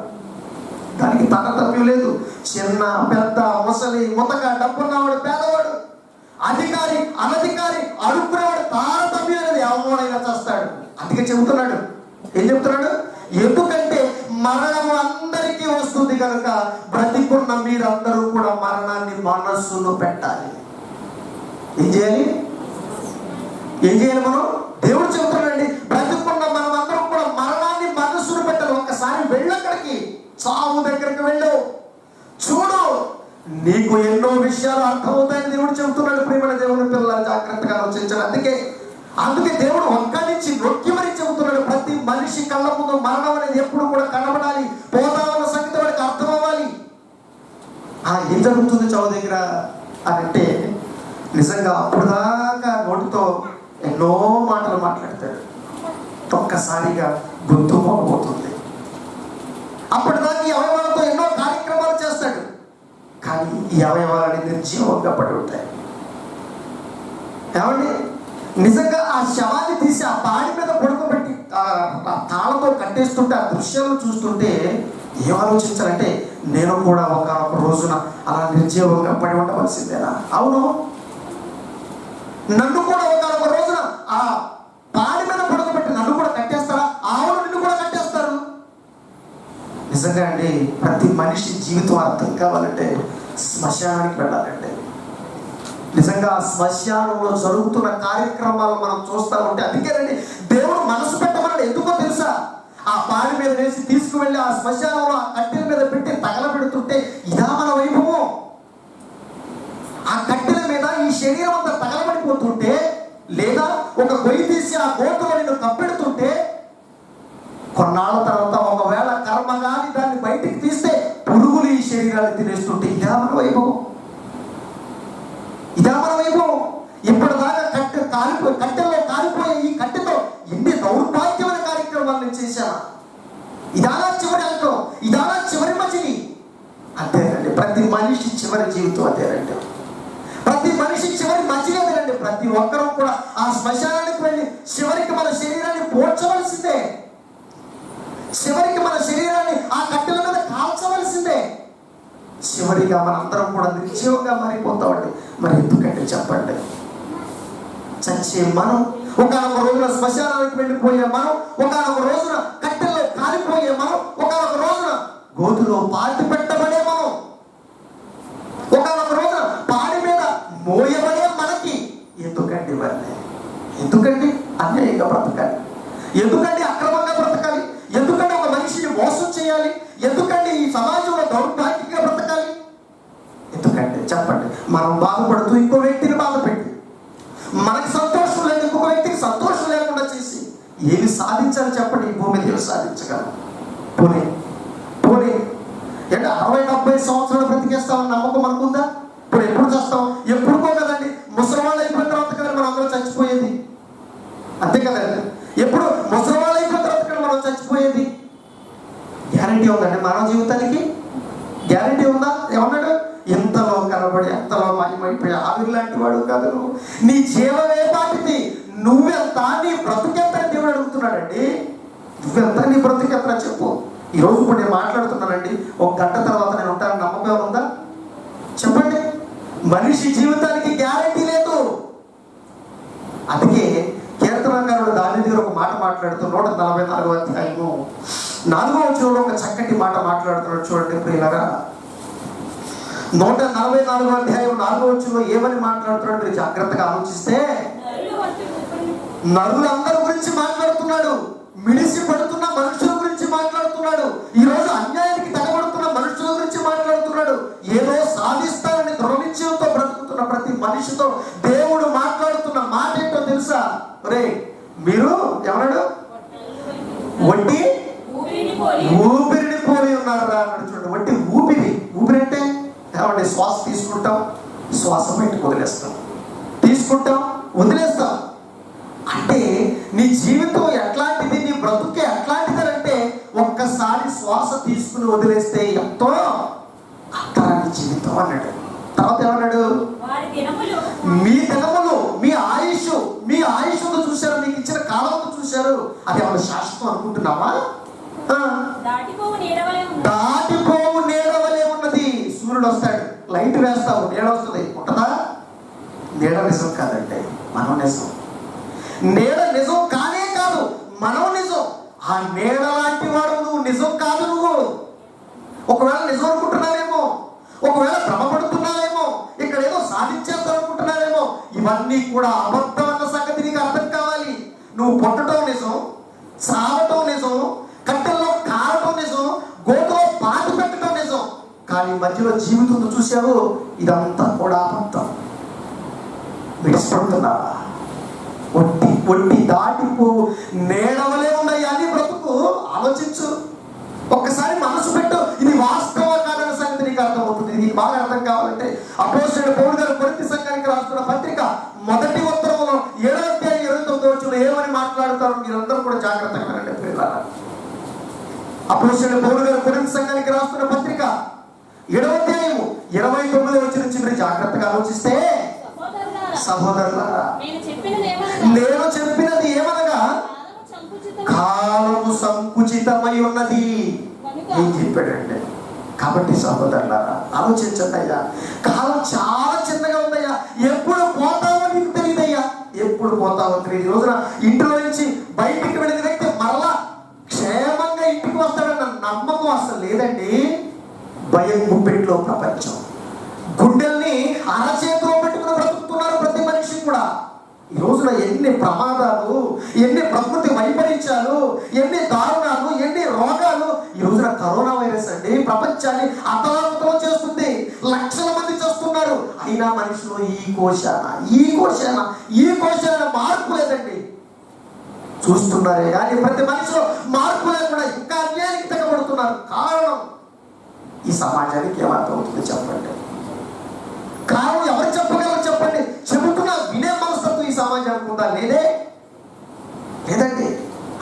దానికి తారతమ్యం లేదు. చిన్న, పెద్ద, ముసలి, ముతక, డబ్బున్నవాడు, పేదవాడు, అధికారి, అనధికారి, అడుక్కునేవాడు, తారతమ్యం అనేది ఎవడైనా చేస్తాడు. అందుకే చెబుతున్నాడు, ఏం చెబుతున్నాడు? ఎందుకంటే మరణము అందరికీ వస్తుంది కనుక బ్రతికున్న మీరందరూ కూడా మరణాన్ని మనస్సులో పెట్టాలి. ఏం చేయాలి? ఏం చేయాలి మనం? దేవుడు చెబుతున్నాడండి, బ్రతుకున్న మనం అందరం కూడా మరణాన్ని మనసును పెట్టాలి. ఒక్కసారి వెళ్ళక్కడికి, చావు దగ్గరికి వెళ్ళు, చూడు, నీకు ఎన్నో విషయాలు అర్థమవుతాయని దేవుడు చెబుతున్నాడు. ప్రియమైన దేవుని పిల్లలు జాగ్రత్తగా ఆలోచించాలి. అందుకే దేవుడు ఒక్కడి నుంచి నొక్కి మరీ చెబుతున్నాడు, ప్రతి మనిషి కళ్ళ ముందు మరణం అనేది ఎప్పుడు కూడా కనబడాలి, పోతామన్న సంగతి వాడికి అర్థం అవ్వాలి. ఏం జరుగుతుంది చావు దగ్గర అని అంటే, నిజంగా అప్పుడు దాకా నోటితో ఎన్నో మాటలు మాట్లాడతాడు, ఒక్కసారిగా గొంతు మోగబోతుంది. అప్పటిదాకా ఈ అవయవాలతో ఎన్నో కార్యక్రమాలు చేస్తాడు, కానీ ఈ అవయవాలని నిర్జీవంగా పడి ఉంటాయి. ఏమండి, నిజంగా ఆ శవాన్ని తీసి ఆ పాడి మీద పడుకోబెట్టి తాళతో కట్టేస్తుంటే ఆ దృశ్యాలను చూస్తుంటే ఏం ఆలోచించాలంటే, నేను కూడా ఒక రోజున అలా నిర్జీవంగా పడి ఉండవలసిందేనా? అవును, నన్ను కూడా ఒక రోజున ఆ పాడి మీద పడుకోబెట్టి నన్ను కూడా కట్టేస్తారా? ఆవును నిన్ను కూడా కట్టేస్తారు. నిజంగా అండి, ప్రతి మనిషి జీవితం అర్థం కావాలంటే శ్మశానానికి వెళ్ళాలంటే, నిజంగా శ్మశానంలో జరుగుతున్న కార్యక్రమాలు మనం చూస్తూ ఉంటే, అందుకేనండి దేవుడు మనసు పెట్టమన్నాడు. ఎందుకో తెలుసా? ఆ పాడి మీద వేసి తీసుకువెళ్ళి ఆ శ్మశానంలో ఆ కట్టెల మీద పెట్టి తగలబెడుతుంటే ఇదా మన వైభవం. ఆ కట్టెల మీద ఈ శరీరం అంతా తగలబడిపోతుంటే, లేదా ఒక గొయ్యి తీసి ఆ గోతులో నిన్ను కప్పెడుతుంటే, కొన్నాళ్ళ తర్వాత ఒకవేళ కర్మగాని దాన్ని బయటికి తీస్తే పురుగులు ఈ శరీరాన్ని తినేస్తుంటే ఇదా మన వైభవం. ఇదా మన వైభవం. ఇప్పటిదాకా కట్టెల్లో కాలిపోయే ఈ కట్టెతో ఎన్ని దౌర్భాగ్యమైన కార్యక్రమాలు నేను చేశాను. ఇదానా చివరి అంకం, ఇదానా చివరి మజిలి. అంతేనండి, ప్రతి మనిషి చివరి జీవితం అదేనండి. ప్రతి మనిషి చివరి మజిలి అదేనండి. ప్రతి ఒక్కరూ కూడా ఆ శ్మశానానికి వెళ్ళి చివరికి మన శరీరాన్ని పోడ్చవలసిందే, చివరికి మన శరీరాన్ని ఆ కట్టెల మీద కాల్చవలసిందే. చివరిగా మనందరం కూడా నిర్జీవంగా మారిపోతామండి. మరి ఎందుకంటే చెప్పండి, చచ్చే మనం, ఒకనొక రోజున శ్మశానానికి వెళ్ళిపోయే మనం, ఒకనొక రోజున కట్టెల్లో కాలిపోయే మనం, ఒకనొక రోజున గోతులో పాతి పెట్టబడే మనం, ఒకనొక రోజున పాడి మీద మోయబడే మనకి ఎందుకండి ఇవన్నీ? ఎందుకండి అన్యాయంగా బ్రతకాలి? ఎందుకండి అక్రమంగా బ్రతకాలి? ఎందుకంటే ఒక మనిషిని మోసం చేయాలి? ఎందుకంటే ఈ సమాజంలో దౌర్భాగ్యంగా బ్రతకాలి? ఎందుకంటే చెప్పండి, మనం బాధపడుతూ ఇంకో వ్యక్తిని బాధపెట్టి, మనకి సంతోషం లేదు ఇంకొక వ్యక్తికి సంతోషం లేకుండా చేసి ఏమి సాధించాలి చెప్పండి? ఈ భూమి మీద సాధించగలం? పోనీ పోనీ అంటే 60-70 సంవత్సరాలు బ్రతికేస్తామని నమ్మకం అనుకుందా? ఇప్పుడు ఎప్పుడు చేస్తాం? ఎప్పుడుకో కదండి, ముసలివాళ్ళు అయిపోయిన తర్వాత కదా మనం అందరం చచ్చిపోయేది. అంతే కదండి, ఎప్పుడు ముసలివాళ్ళు అయిపోయిన తర్వాత కదా మనం చచ్చిపోయేది. గ్యారంటీ ఉందండి మానవ జీవితానికి? గ్యారంటీ ఉందా? ఏమన్నాడు? ఎంతలో కనబడి ఎంతలో మాయమైపోయి ఆవిరి లాంటి వాడు కాదు నువ్వు, నీ జీవమే పాటిది, నువ్వెంత, నీ బ్రతుకెంత అని దేవుడు అడుగుతున్నాడండి. నువ్వెంత, నీ బ్రతుకెంత చెప్పు. ఈరోజు ఇప్పుడు నేను మాట్లాడుతున్నానండి, ఒక గంట తర్వాత నేను ఉంటానని నమ్మకం ఉందా? చెప్పండి. మనిషి జీవితానికి గ్యారంటీ లేదు. అందుకే కీర్తనకారుడు దాని దగ్గర ఒక మాట మాట్లాడుతూ 144వ అధ్యాయము 4వ వచనంలో ఒక చక్కటి మాట మాట్లాడుతున్నాడు. చూడండి ప్రియులారా, 144వ అధ్యాయం 4వ వచనంలో ఏమని మాట్లాడుతున్నాడు మీరు జాగ్రత్తగా ఆలోచిస్తే, నరులందరి గురించి మాట్లాడుతున్నాడు, మిడిసి పడుతున్న మనుషుల గురించి మాట్లాడుతున్నాడు, ఈరోజు అన్యాయానికి తెగబడుతున్న మనుషుల గురించి మాట్లాడుతున్నాడు, ఏదో సాధిస్తానని దృఢనిశ్చయంతో బ్రతుకుతున్న ప్రతి మనిషితో దేవుడు మాట్లాడుతున్న మాట ఏంటో తెలుసా? రే మీరు ఏమన్నాడు? వడ్డీ ఊపిరిని పోలి ఉన్నారు రా అన్నాడు. చూడండి, వడ్డీ ఊపిరి. ఊపిరి అంటే ఏమంటే శ్వాస తీసుకుంటాం, శ్వాస బయటకు వదిలేస్తాం, తీసుకుంటాం, వదిలేస్తాం. అంటే నీ జీవితం ఎట్లాంటిది, నీ బ్రతుకే ఎట్లాంటిది అంటే, ఒక్కసారి శ్వాస తీసుకుని వదిలేస్తే ఎంతో అంతరాని జీవితం అన్నాడు. తర్వాత ఏమన్నాడు? మీ దినములు, మీ ఆయుష్, మీ ఆయుష్ చూశారు, మీకు ఇచ్చిన కాలం చూశారు, అది ఏమన్నా శాశ్వతం అనుకుంటున్నావా? దాటిపోవు నీడవలే ఉన్నది. సూర్యుడు వస్తాడు, లైట్ వేస్తావు, నీడ వస్తుంది, ఉంటుందా? నీడ నిజం కాదంటే మనం నిజం. నీడ నిజం కానే కాదు, మనం నిజం. ఆ నీడ లాంటి వాడు నువ్వు, నిజం కాదు నువ్వు. ఒకవేళ నిజం అనుకుంటున్నావేమో, ఒకవేళ భ్రమపడుతున్నావేమో, ఇక్కడ ఏదో సాధించేద్దాం అనుకుంటున్నావేమో, ఇవన్నీ ఇవన్నీ కూడా అబద్ధం అన్న సంగతి నీకు అర్థం కావాలి. నువ్వు పుట్టడం నిజం, చావటం నిజం, కట్టెల్లో కారటం నిజం, గోతులో పాతి పెట్టడం నిజం, కానీ మధ్యలో జీవితం చూసావు, ఇదంతా కూడా అబద్ధం. విడిచిపడుతున్నావా? ఒట్టి ఒట్టి దాటిపో నేడవలే ఉన్నాయా అని బ్రతుకు. ఆలోచించు, ఒక్కసారి మనసు పెట్టు, ఇది వాస్తవ కాదన్న సంగతి నీకు అర్థమవుతుంది. నీకు బాగా అర్థం కావాలంటే అపోస్తలుడైన పౌలు గారు కొరింథీ సంఘానికి రాస్తున్న పత్రిక మొదటి ఉత్తరంలో 7:29 ఏమని మాట్లాడుతారో మీరందరూ కూడా జాగ్రత్తగా వినండి పిల్లలారా. అపోస్తలుడైన పౌలు గారు కొరింథీ సంఘానికి రాస్తున్న పత్రిక 7:29 నుంచి మీరు జాగ్రత్తగా ఆలోచిస్తే, సహోదరులారా నేను చెప్పినది ఏమనగా కాలము సంకుచితమై ఉన్నది. ఏం చెప్పాడంటే, కాబట్టి సహోదరులారా ఆలోచించండి అయ్యా, కాలం చాలా చిన్నగా ఉందయ్యా, ఎప్పుడు పోతావో నీకు తెలియదయ్యా, ఎప్పుడు పోతావో తెలియదు. ఈ రోజున ఇంట్లో నుంచి బయటికి వెళ్ళిన వ్యక్తి మరలా క్షేమంగా ఇంటికి వస్తాడన్న నమ్మకం అసలు లేదండి. భయం గుప్పెట్లో ప్రపంచం, గుండెల్ని అరచేతిలో పెట్టుకుని బ్రతుకుతున్నారు ప్రతి మనిషి కూడా. ఈ రోజున ఎన్ని ప్రమాదాలు, ఎన్ని ప్రకృతి వైపరీత్యాలు, ఎన్ని దారుణాలు, ఎన్ని రోగాలు. ఈ రోజున కరోనా వైరస్ అండి ప్రపంచాన్ని అతలాకుతలం చేస్తుంది. లక్షల మంది చేస్తున్నారు. అయినా మనిషిలో ఈ కోశాన మార్పు లేదండి. చూస్తున్నారే కానీ ప్రతి మనిషిలో మార్పు లేకుండా ఇంకా అన్యాయానికి తెగబడుతున్నారు. కారణం ఈ సమాజానికి ఏమర్థమవుతుంది చెప్పండి? కారణం ఎవరు చెప్పగలరు చెప్పండి? చెబుతున్నా వినే మనస్తత్వం ఈ సమాజానికి ఉందా? లేదండి.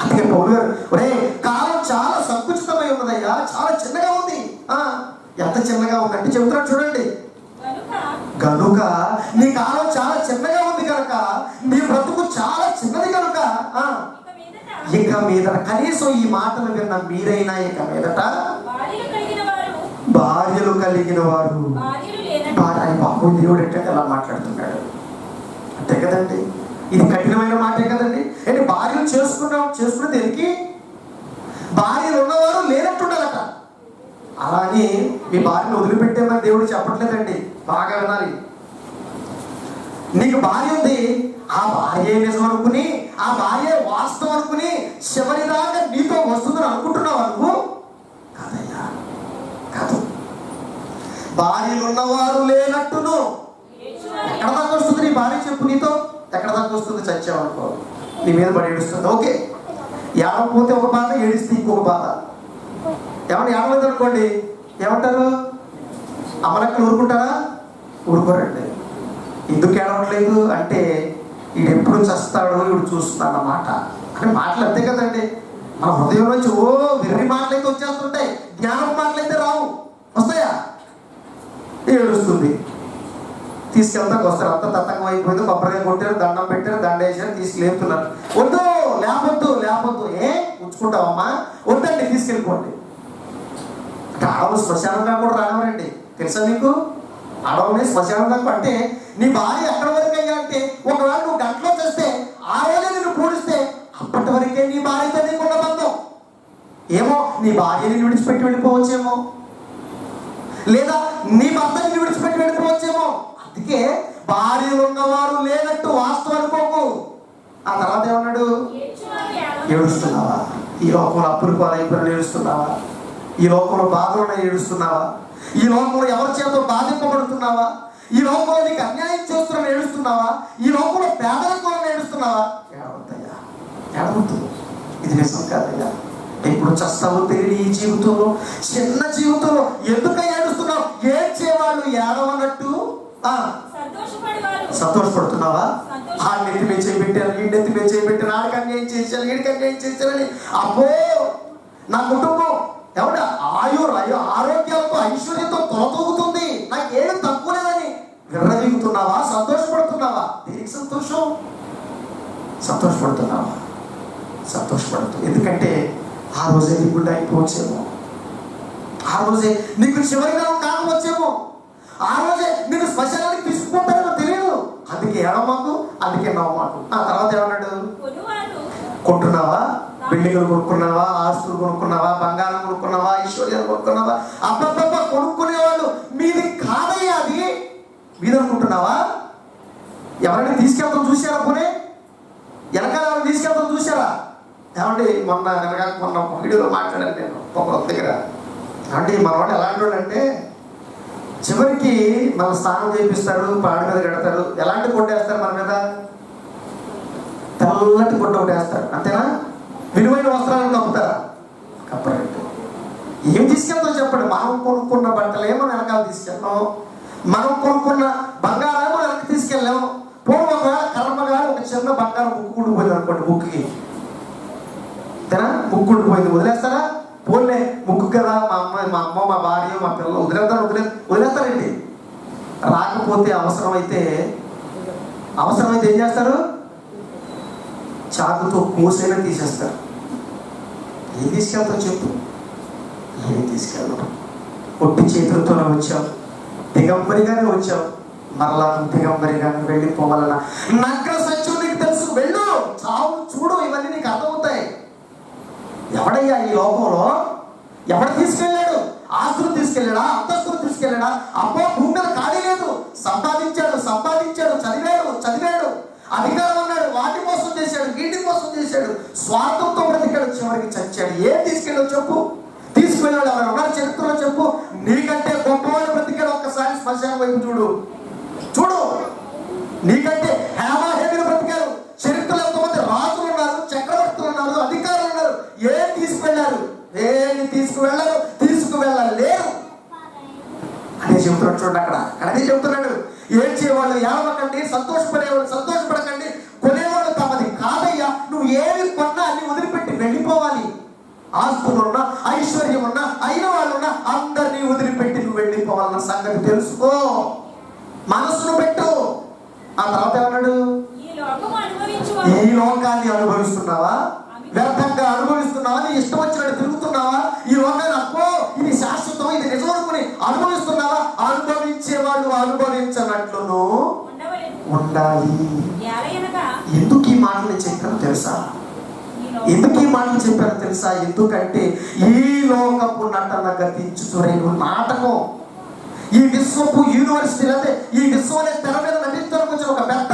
అందుకే పౌలు గారు, ఒరే కాలం చాలా సంకుచితమై ఉన్నదయ్యా, చాలా చిన్నగా ఉంది. ఎంత చిన్నగా ఉందంటే చెబుతున్నాడు చూడండి. కనుక నీ కాలం చాలా చిన్నగా ఉంది కనుక, నీ బ్రతుకు చాలా చిన్నది కనుక ఇక మీద కనీసం ఈ మాటలు విన్న మీరైనా ఇక మీదట భార్యలు కలిగిన వారు, బాబు దేవుడు ఎట్లా ఎలా మాట్లాడుతున్నాడు అంతే కదండి. ఇది కఠినమైన మాటే కదండి. అంటే భార్యలు చేసుకునే దేనికి? భార్యలు ఉన్నవారు లేనట్టుండాలట. అలా అని మీ భార్యను వదిలిపెట్టేమని దేవుడు చెప్పట్లేదండి. బాగా వినాలి. నీకు భార్య ఉంది, ఆ భార్య నిజం అనుకుని, ఆ భార్య వాస్తవం అనుకుని చివరిదాకా నీతో వస్తుందని అనుకుంటున్నావు అనుకో. కాదయ్యా, కాదు. భార్యలు ఉన్నవారు లేనట్టును. ఎక్కడ దాకా వస్తుంది నీ భార్య? చెప్పు, నీతో ఎక్కడ దాకా వస్తుంది? చచ్చావనుకో నీ మీద పడి ఏడుస్తుంది. ఓకే, ఏడవకపోతే ఒక బాధ, ఏడిస్తే ఇంకొక బాధ. ఏమన్నా ఏడవలేదు అనుకోండి, ఏమంటారు? అమ్మలక్కలు ఊరుకుంటారా? ఊరుకోరండి. ఎందుకు ఏడవట్లేదు అంటే, వీడు ఎప్పుడు చస్తాడో వీడు చూస్తున్నాడు అన్నమాట. అంటే మాటలు అంతే కదండి. మన హృదయం నుంచి వెర్రి మాటలైతే వచ్చేస్తుంటాయి, జ్ఞానం మాటలైతే రావు. వస్తాయా? ఏడుస్తుంది. తీసుకెళ్తాకు వస్తారు. అంత తతంగం అయిపోయింది. కొబ్బరికాయ కొట్టారు, దండం పెట్టారు, దండ వేసారు, తీసుకెళ్తున్నారు. వద్దు, లేపొద్దు. ఉంచుకుంటావమ్మా? వద్దండి, తీసుకెళ్ళిపోండి. అంటే ఆడవాళ్ళు శ్మశానంగా కూడా రానివ్వరండి. తెలుసా మీకు? ఆడవాళ్ళని శ్మశానంగా అంటే నీ భార్య ఎక్కడి వరకు అయ్యా అంటే, ఒకవేళ నువ్వు గంటలో చేస్తే ఆ రోజే నిన్ను పూడిస్తే అప్పటి వరకే నీ భార్యతో నీకున్న బంధం. ఏమో నీ భార్యని విడిచిపెట్టి వెళ్ళిపోవచ్చేమో, లేదా నీ భర్తని విడిచిపెట్టి వెళ్ళిపోవచ్చేమో. అందుకే భార్యలు ఉన్నవారు లేనట్టు వాస్తవం అనుకోకు. ఆ తర్వాత ఏమన్నాడు? ఏడుస్తున్నావా? ఈ లోకంలో అప్పులు పాలైపోయిన ఏడుస్తున్నావా? ఈ లోకంలో బాధలు ఏడుస్తున్నావా? ఈ లోకంలో ఎవరి చేత బాధింపబడుతున్నావా? ఈ లోకంలో నీకు అన్యాయం చేస్తున్నా ఏడుస్తున్నావా? ఈ లోకంలో పేదరికంలో ఏడుస్తున్నావా? ఏడవద్దయ్యా, ఏడవద్దు. ఇది నిజం కాదయ్యా. ఎప్పుడు చస్తావో తెలియని ఈ జీవితంలో, చిన్న జీవితంలో ఎందుకు ఏడుస్తున్నావు? ఏడ్చేవాళ్ళు ఏడవనట్టు సంతోషపడుతున్నావా? ఆ నెత్తి మీద చేయబెట్టారు, ఈ నెత్తి మీద చేయబెట్టారు, ఆడికి అన్యాయం చేశారు, వీడికి అన్యాయం చేశారని అబ్బో నా కుటుంబం ఎవడ ఆరోగ్యాలతో ఐశ్వర్యంతో తొలతూగుతుంది, నాకేమి తక్కువ లేదని విర్రవీగుతున్నావా? సంతోషపడుతున్నావా? దేనికి సంతోషం? సంతోషపడుతూ. ఎందుకంటే ఆ రోజే నీ గుండె అయిపోవచ్చేమో, ఆ రోజే నీకు చివరిగా కాకపోవచ్చేమో, ఆ రోజే నేను శ్మశానానికి తీసుకుపోతానో తెలియదు. అందుకే ఏడమాకు, అందుకే నవ్వమాకు. ఆ తర్వాత ఏమన్నాడు? కొంటున్నావా? బిల్డింగులు కొనుక్కున్నావా? ఆస్తులు కొనుక్కున్నావా? బంగారం కొనుక్కున్నావా? ఐశ్వర్యాలు కొనుక్కున్నావా? అబ్బబ్బబ్బ కొనుక్కునేవాళ్ళు మీది కాదయ్యా, అది మీద అనుకుంటున్నావా? ఎవరైనా తీసుకెళ్తాం చూసారా? పోనీ వెనకాల ఎవరైనా తీసుకెళ్తాం చూసారా? ఏమండి మొన్న వీడియోలో మాట్లాడాను నేను ఒక దగ్గర. అంటే మన వాడు ఎలాంటి వాడు అంటే చివరికి మన స్నానం చేపిస్తాడు, పాడి మీద కడతాడు. ఎలాంటి గుడ్డ వేస్తారు మన మీద? తెల్లటి గుడ్డ ఒకటి వేస్తారు, అంతేనా? విలువైన వస్త్రాలను కప్పుతారా? కప్పరండి. ఏం తీసుకెళ్తాం చెప్పండి? మనం కొనుక్కున్న బట్టలే మనం వెనకాల తీసుకెళ్తాం, మనం కొనుక్కున్న బంగారాలు వెనక్కి తీసుకెళ్ళాం. పూర్వంగా కర్మగా ఒక చిన్న బంగారం ముక్కు ఉండిపోయింది అనుకోండి, ముక్కుకి అంతేనా? ముక్కు ఉండిపోయింది, వదిలేస్తారా? పోలే ముక్కు కదా, మా అమ్మ మా భార్య మా పిల్లలు వదిలేస్తారండి. రాకపోతే అవసరమైతే ఏం చేస్తారు? చాకుతో కోసైనా తీసేస్తారు. ఏం తీసుకెళ్తావు చెప్పు? ఏం తీసుకెళ్తాం? ఒట్టి చేతులతోనే వచ్చాం, దిగంబరిగానే వచ్చాం. మరలా దిగంబరిగానే వెళ్ళిపోవాలన్నా నగ్న సత్యం నీకు తెలుసు. వెళ్ళు, చావు, చూడు, ఇవన్నీ నీకు అర్థమవుతాయి. ఎవడయ్యా ఈ లోకంలో ఎవడు తీసుకెళ్ళాడు? ఆస్తులు తీసుకెళ్ళాడా? అంతస్తులు తీసుకెళ్ళాడా? అబ్బో, భూమి మీద ఖాళీ లేదు. సంపాదించాడు, చదివాడు, అధికారం అన్నాడు, వాటి కోసం చేశాడు, వీటి కోసం చేశాడు, స్వార్థంతో బ్రతికాడు, చివరికి చచ్చాడు. ఏం తీసుకెళ్ళావు చెప్పు? తీసుకువెళ్ళాడు ఎవరు ఉన్నారు చరిత్రలో చెప్పు? నీకంటే గొప్పవాడు బ్రతికాడు. ఒక్కసారి శ్మశానం వైపు చూడు. నీకంటే హేమాహేమిలు బ్రతికారు. చరిత్రలో ఎంతమంది రాజులు ఉన్నారు, చక్రవర్తులు ఉన్నారు, అధికారులు ఉన్నారు. ఏం తీసుకువెళ్ళారు? ఏమి తీసుకువెళ్ళలేరు అదే చెబుతున్నాడు. చూడండి, అక్కడ అదే చెబుతున్నాడు. ఏడ్చేవాళ్ళు ఏడవకండి, సంతోషపడేవాళ్ళు సంతోషపడకండి. కొనేవాళ్ళు తమది కాదయ్యా. నువ్వు ఏమి కొన్నా అన్ని వదిలిపెట్టి వెళ్ళిపోవాలి. ఆస్తులున్నా, ఐశ్వర్యం ఉన్నా, అయిన వాళ్ళున్నా అందరినీ వదిలిపెట్టి నువ్వు వెళ్ళిపోవాలన్న సంగతి తెలుసుకో. మనసును పెట్టు. ఆ తర్వాత ఏమన్నాడు? ఈ లోకాన్ని అనుభవిస్తున్నావా? వ్యర్థంగా అనుభవిస్తున్నావా? నీ ఇష్టం వచ్చినట్టు తిరుగుతున్నావా? ఈ లోకాన్ని అప్పో ఇది శాశ్వతం, ఇది నిజం అనుకుని అనుభవిస్తున్నావా? అనుభవించేవాళ్ళు అనుభవించనట్లును ఉండాలి. ఎందుకు ఈ మాటలు చెప్పారో తెలుసా? ఎందుకంటే ఈ లోకపు నటన గతించుతురేను నాటకం. ఈ విశ్వపు యూనివర్సిటీ అంటే ఈ విశ్వం తెర మీద నటించడానికి వచ్చిన ఒక పెద్ద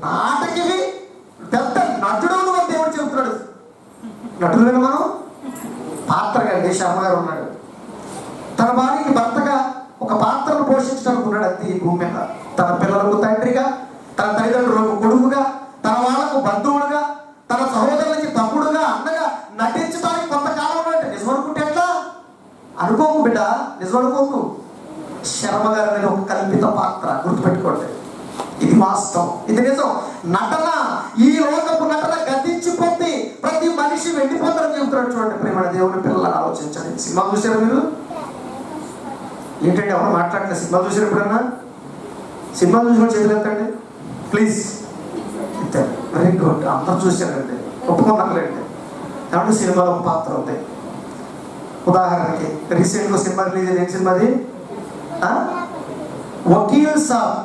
నాటకివి, పెద్ద నటుడు అని దేవుడు చెబుతున్నాడు. నటుడు మనం పాత్రగా శర్మ గారు ఉన్నాడు. తన భార్యకి భర్తగా ఒక పాత్రను పోషించడానికి ఉన్నాడు అంతే ఈ భూమి మీద. తన పిల్లలకు తండ్రిగా, తన తల్లిదండ్రులకు కొడుకుగా, తన వాళ్ళకు బంధువులుగా, తన సహోదరులకి తమ్ముడుగా, అన్నగా నటించడానికి కొంతకాలం ఉన్నాడు. నిజం అనుకుంటే ఎట్లా? అనుకోకు బిడ్డ, నిజం అనుకోకు. శర్మ గారి మీద ఒక కల్పిత పాత్ర, గుర్తుపెట్టుకోండి. ఇది వాస్తవం, ఇది నిజం. నటన, ఈ లోకపు నటన గతించిపోతే ప్రతి మనిషి వెళ్ళిపోతారని చెబుతున్నాడు. చూడండి ప్రేమ దేవుని పిల్లలు ఆలోచించండి. సినిమా చూసారా మీరు? ఏంటంటే ఎవరు మాట్లాడలేదు. సినిమా చూసారు ఎప్పుడన్నా? సినిమా చూసిన చేతులు ఎత్తండి ప్లీజ్. వెరీ గుడ్, అందరూ చూశారండి, ఒప్పుకున్నారులేండి. ఏమంటే సినిమాలో ఒక పాత్ర ఉంది. ఉదాహరణకి రీసెంట్గా సినిమా రిలీజ్ అయింది. ఏం సినిమా అది? వకీల్ సాబ్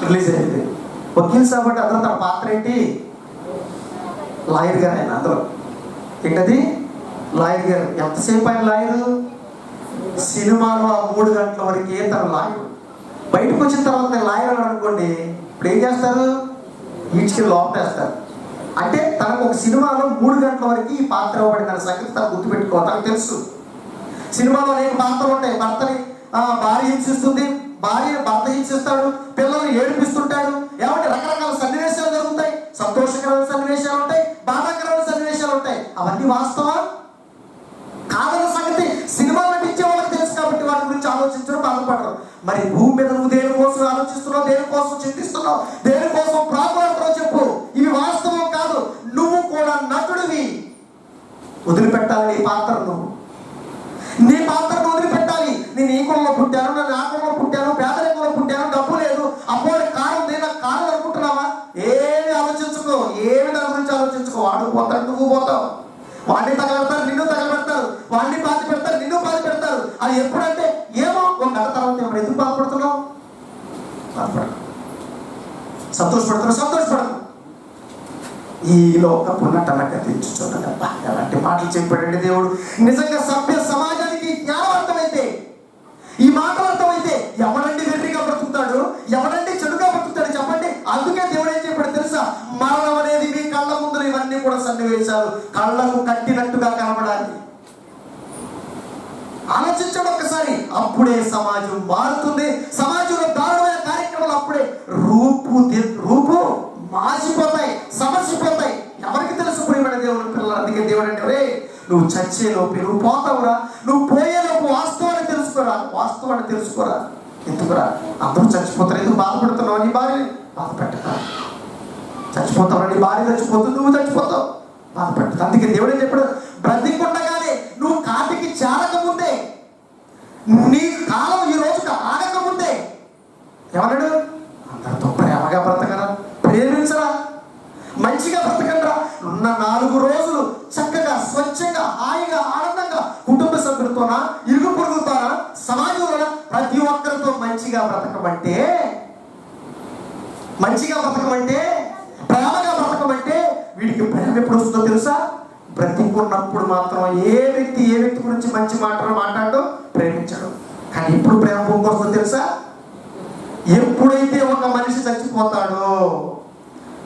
రిలీజ్ అయింది. వకీల్ సాబ్ అంటే అందులో తన పాత్ర ఏంటి? లాయర్ గారు. ఆయన అందులో ఏంటది? లాయర్ గారు. ఎంతసేపు ఆయన లాయరు? సినిమాలో ఆ 3 గంటల వరకే తన లాయర్. బయటకు వచ్చిన తర్వాత నేను లాయర్ అని అనుకోండి, ఇప్పుడు ఏం చేస్తారు? ఈడ్చుకెళ్ళి లోపలేస్తారు. అంటే తనకు ఒక సినిమాలో 3 గంటల వరకు ఈ పాత్ర ఇవ్వబడి తన సంగతి తను గుర్తుపెట్టుకోవాలి. తనకు తెలుసు సినిమాలో అనేక పాత్రలు ఉంటాయి. భర్తని భార్య హింసిస్తుంది, భార్యని భర్త హింసిస్తాడు, పిల్లల్ని ఏడిపిస్తుంటాడు. ఏమంటే రకరకాల సన్నివేశాలు జరుగుతాయి. సంతోషకరమైన సన్నివేశాలు ఉంటాయి, బాధాకరమైన సన్నివేశాలు ఉంటాయి. అవన్నీ వాస్తవా కాదన్న సంగతి సినిమా నటించే వాళ్ళకి తెలుసు. కాబట్టి వాటి గురించి ఆలోచించడం, బాధపడరు. మరి భూమి మీద నువ్వు దేనికోసం ఆలోచిస్తున్నావు, దేనికోసం చింతిస్తున్నావు, దేనికోసం ప్రాకులాడుతున్నావు చెప్పు. ఇవి వాస్తవం కాదు. నువ్వు కూడా నటుడివి. వదిలిపెట్టాలి నీ పాత్రను. నీ పాత్రను వదిలిపెట్టాలి. నేను ఈ కులంలో పుట్టాను, నేను ఆ కులంలో పుట్టాను, పేదరికంలో పుట్టాను, డబ్బు లేదు, అప్పుడు కారు ఉంది, నాకు కారు అనుకుంటున్నావా? ఏమి ఆలోచించుకో, ఏమి దాని గురించి ఆలోచించుకో. వాడు పోతాడు, నువ్వు పోతావు. వాడిని తగలబెడతారు, నిన్ను తగలబెడతారు. వాడిని బాధ పెడతారు, నిన్ను బాధ పెడతారు. అది ఎప్పుడంటే ఏమో ఒక గంట తర్వాత ఏమో. ఎందుకు బాధపడుతున్నావు? సంతోషపడుతున్నావు. ఈ లోకపు నటన గతించుచున్నది. అలాంటి మాటలు చెప్పాడండి దేవుడు. నిజంగా సభ్య సమాజానికి జ్ఞానవంతమైతే, ఈ మాటలు అర్థమైతే ఎవరండి వెర్రిగా బ్రతుకుతాడు, ఎవరండి చెడుగా బ్రతుకుతాడు చెప్పండి? ఆ కూడా సన్నివేశాలు కళ్ళకు కట్టినట్టుగా కనబడాలి. ఆలోచించండి ఒక్కసారి. అప్పుడే సమాజం మారుతుంది. సమాజంలో దారుణమైన కార్యక్రమాలు అప్పుడే రూపు మాసిపోతాయి, సమసిపోతాయి. ఎవరికి తెలుసు ప్రియమైన దేవుని పిల్లలు? అందుకే దేవుడు అంటే, రే నువ్వు చచ్చేలోపు నువ్వు పోతావురా, నువ్వు పోయేలోపు వాస్తవాన్ని తెలుసుకోరా. ఎందుకురా అందరూ చచ్చిపోతారు, ఎందుకు బాధపడుతున్నావు? నీ భార్య బాధ పెట్టక, చచ్చిపోతావు, నీ భార్య చచ్చిపోతుంది, నువ్వు చచ్చిపోతావు, బాధ పెట్టదు. అందుకే దేవుడు ఏం చెప్పాడు? బ్రతికుండగానే నువ్వు కాటికి చేరకముందే, నీ కాలం ఈ రోజుకి ఆగకముందే ఏమన్నాడు? అందరితో ప్రేమగా బ్రతకరా, ప్రేమించరా, మంచిగా బ్రతకండిరా. ఉన్న 4 రోజులు చక్కగా స్వచ్ఛంగా హాయిగా ఆనందంగా కుటుంబ సభ్యులతోనా, ఇరుగు పొరుగుతోనా, సమాజంలో ప్రతి ఒక్కరితో మంచిగా బ్రతకమంటే, ప్రేమగా బ్రతకమంటే వీడికి ప్రేమ ఎప్పుడు వస్తుందో తెలుసా? బ్రతికున్నప్పుడు మాత్రం ఏ వ్యక్తి గురించి మంచి మాటలు మాట్లాడో ప్రేమించడం. కానీ ఎప్పుడు ప్రేమ పొంగొస్తుందో తెలుసా? ఎప్పుడైతే ఒక మనిషి చచ్చిపోతాడో.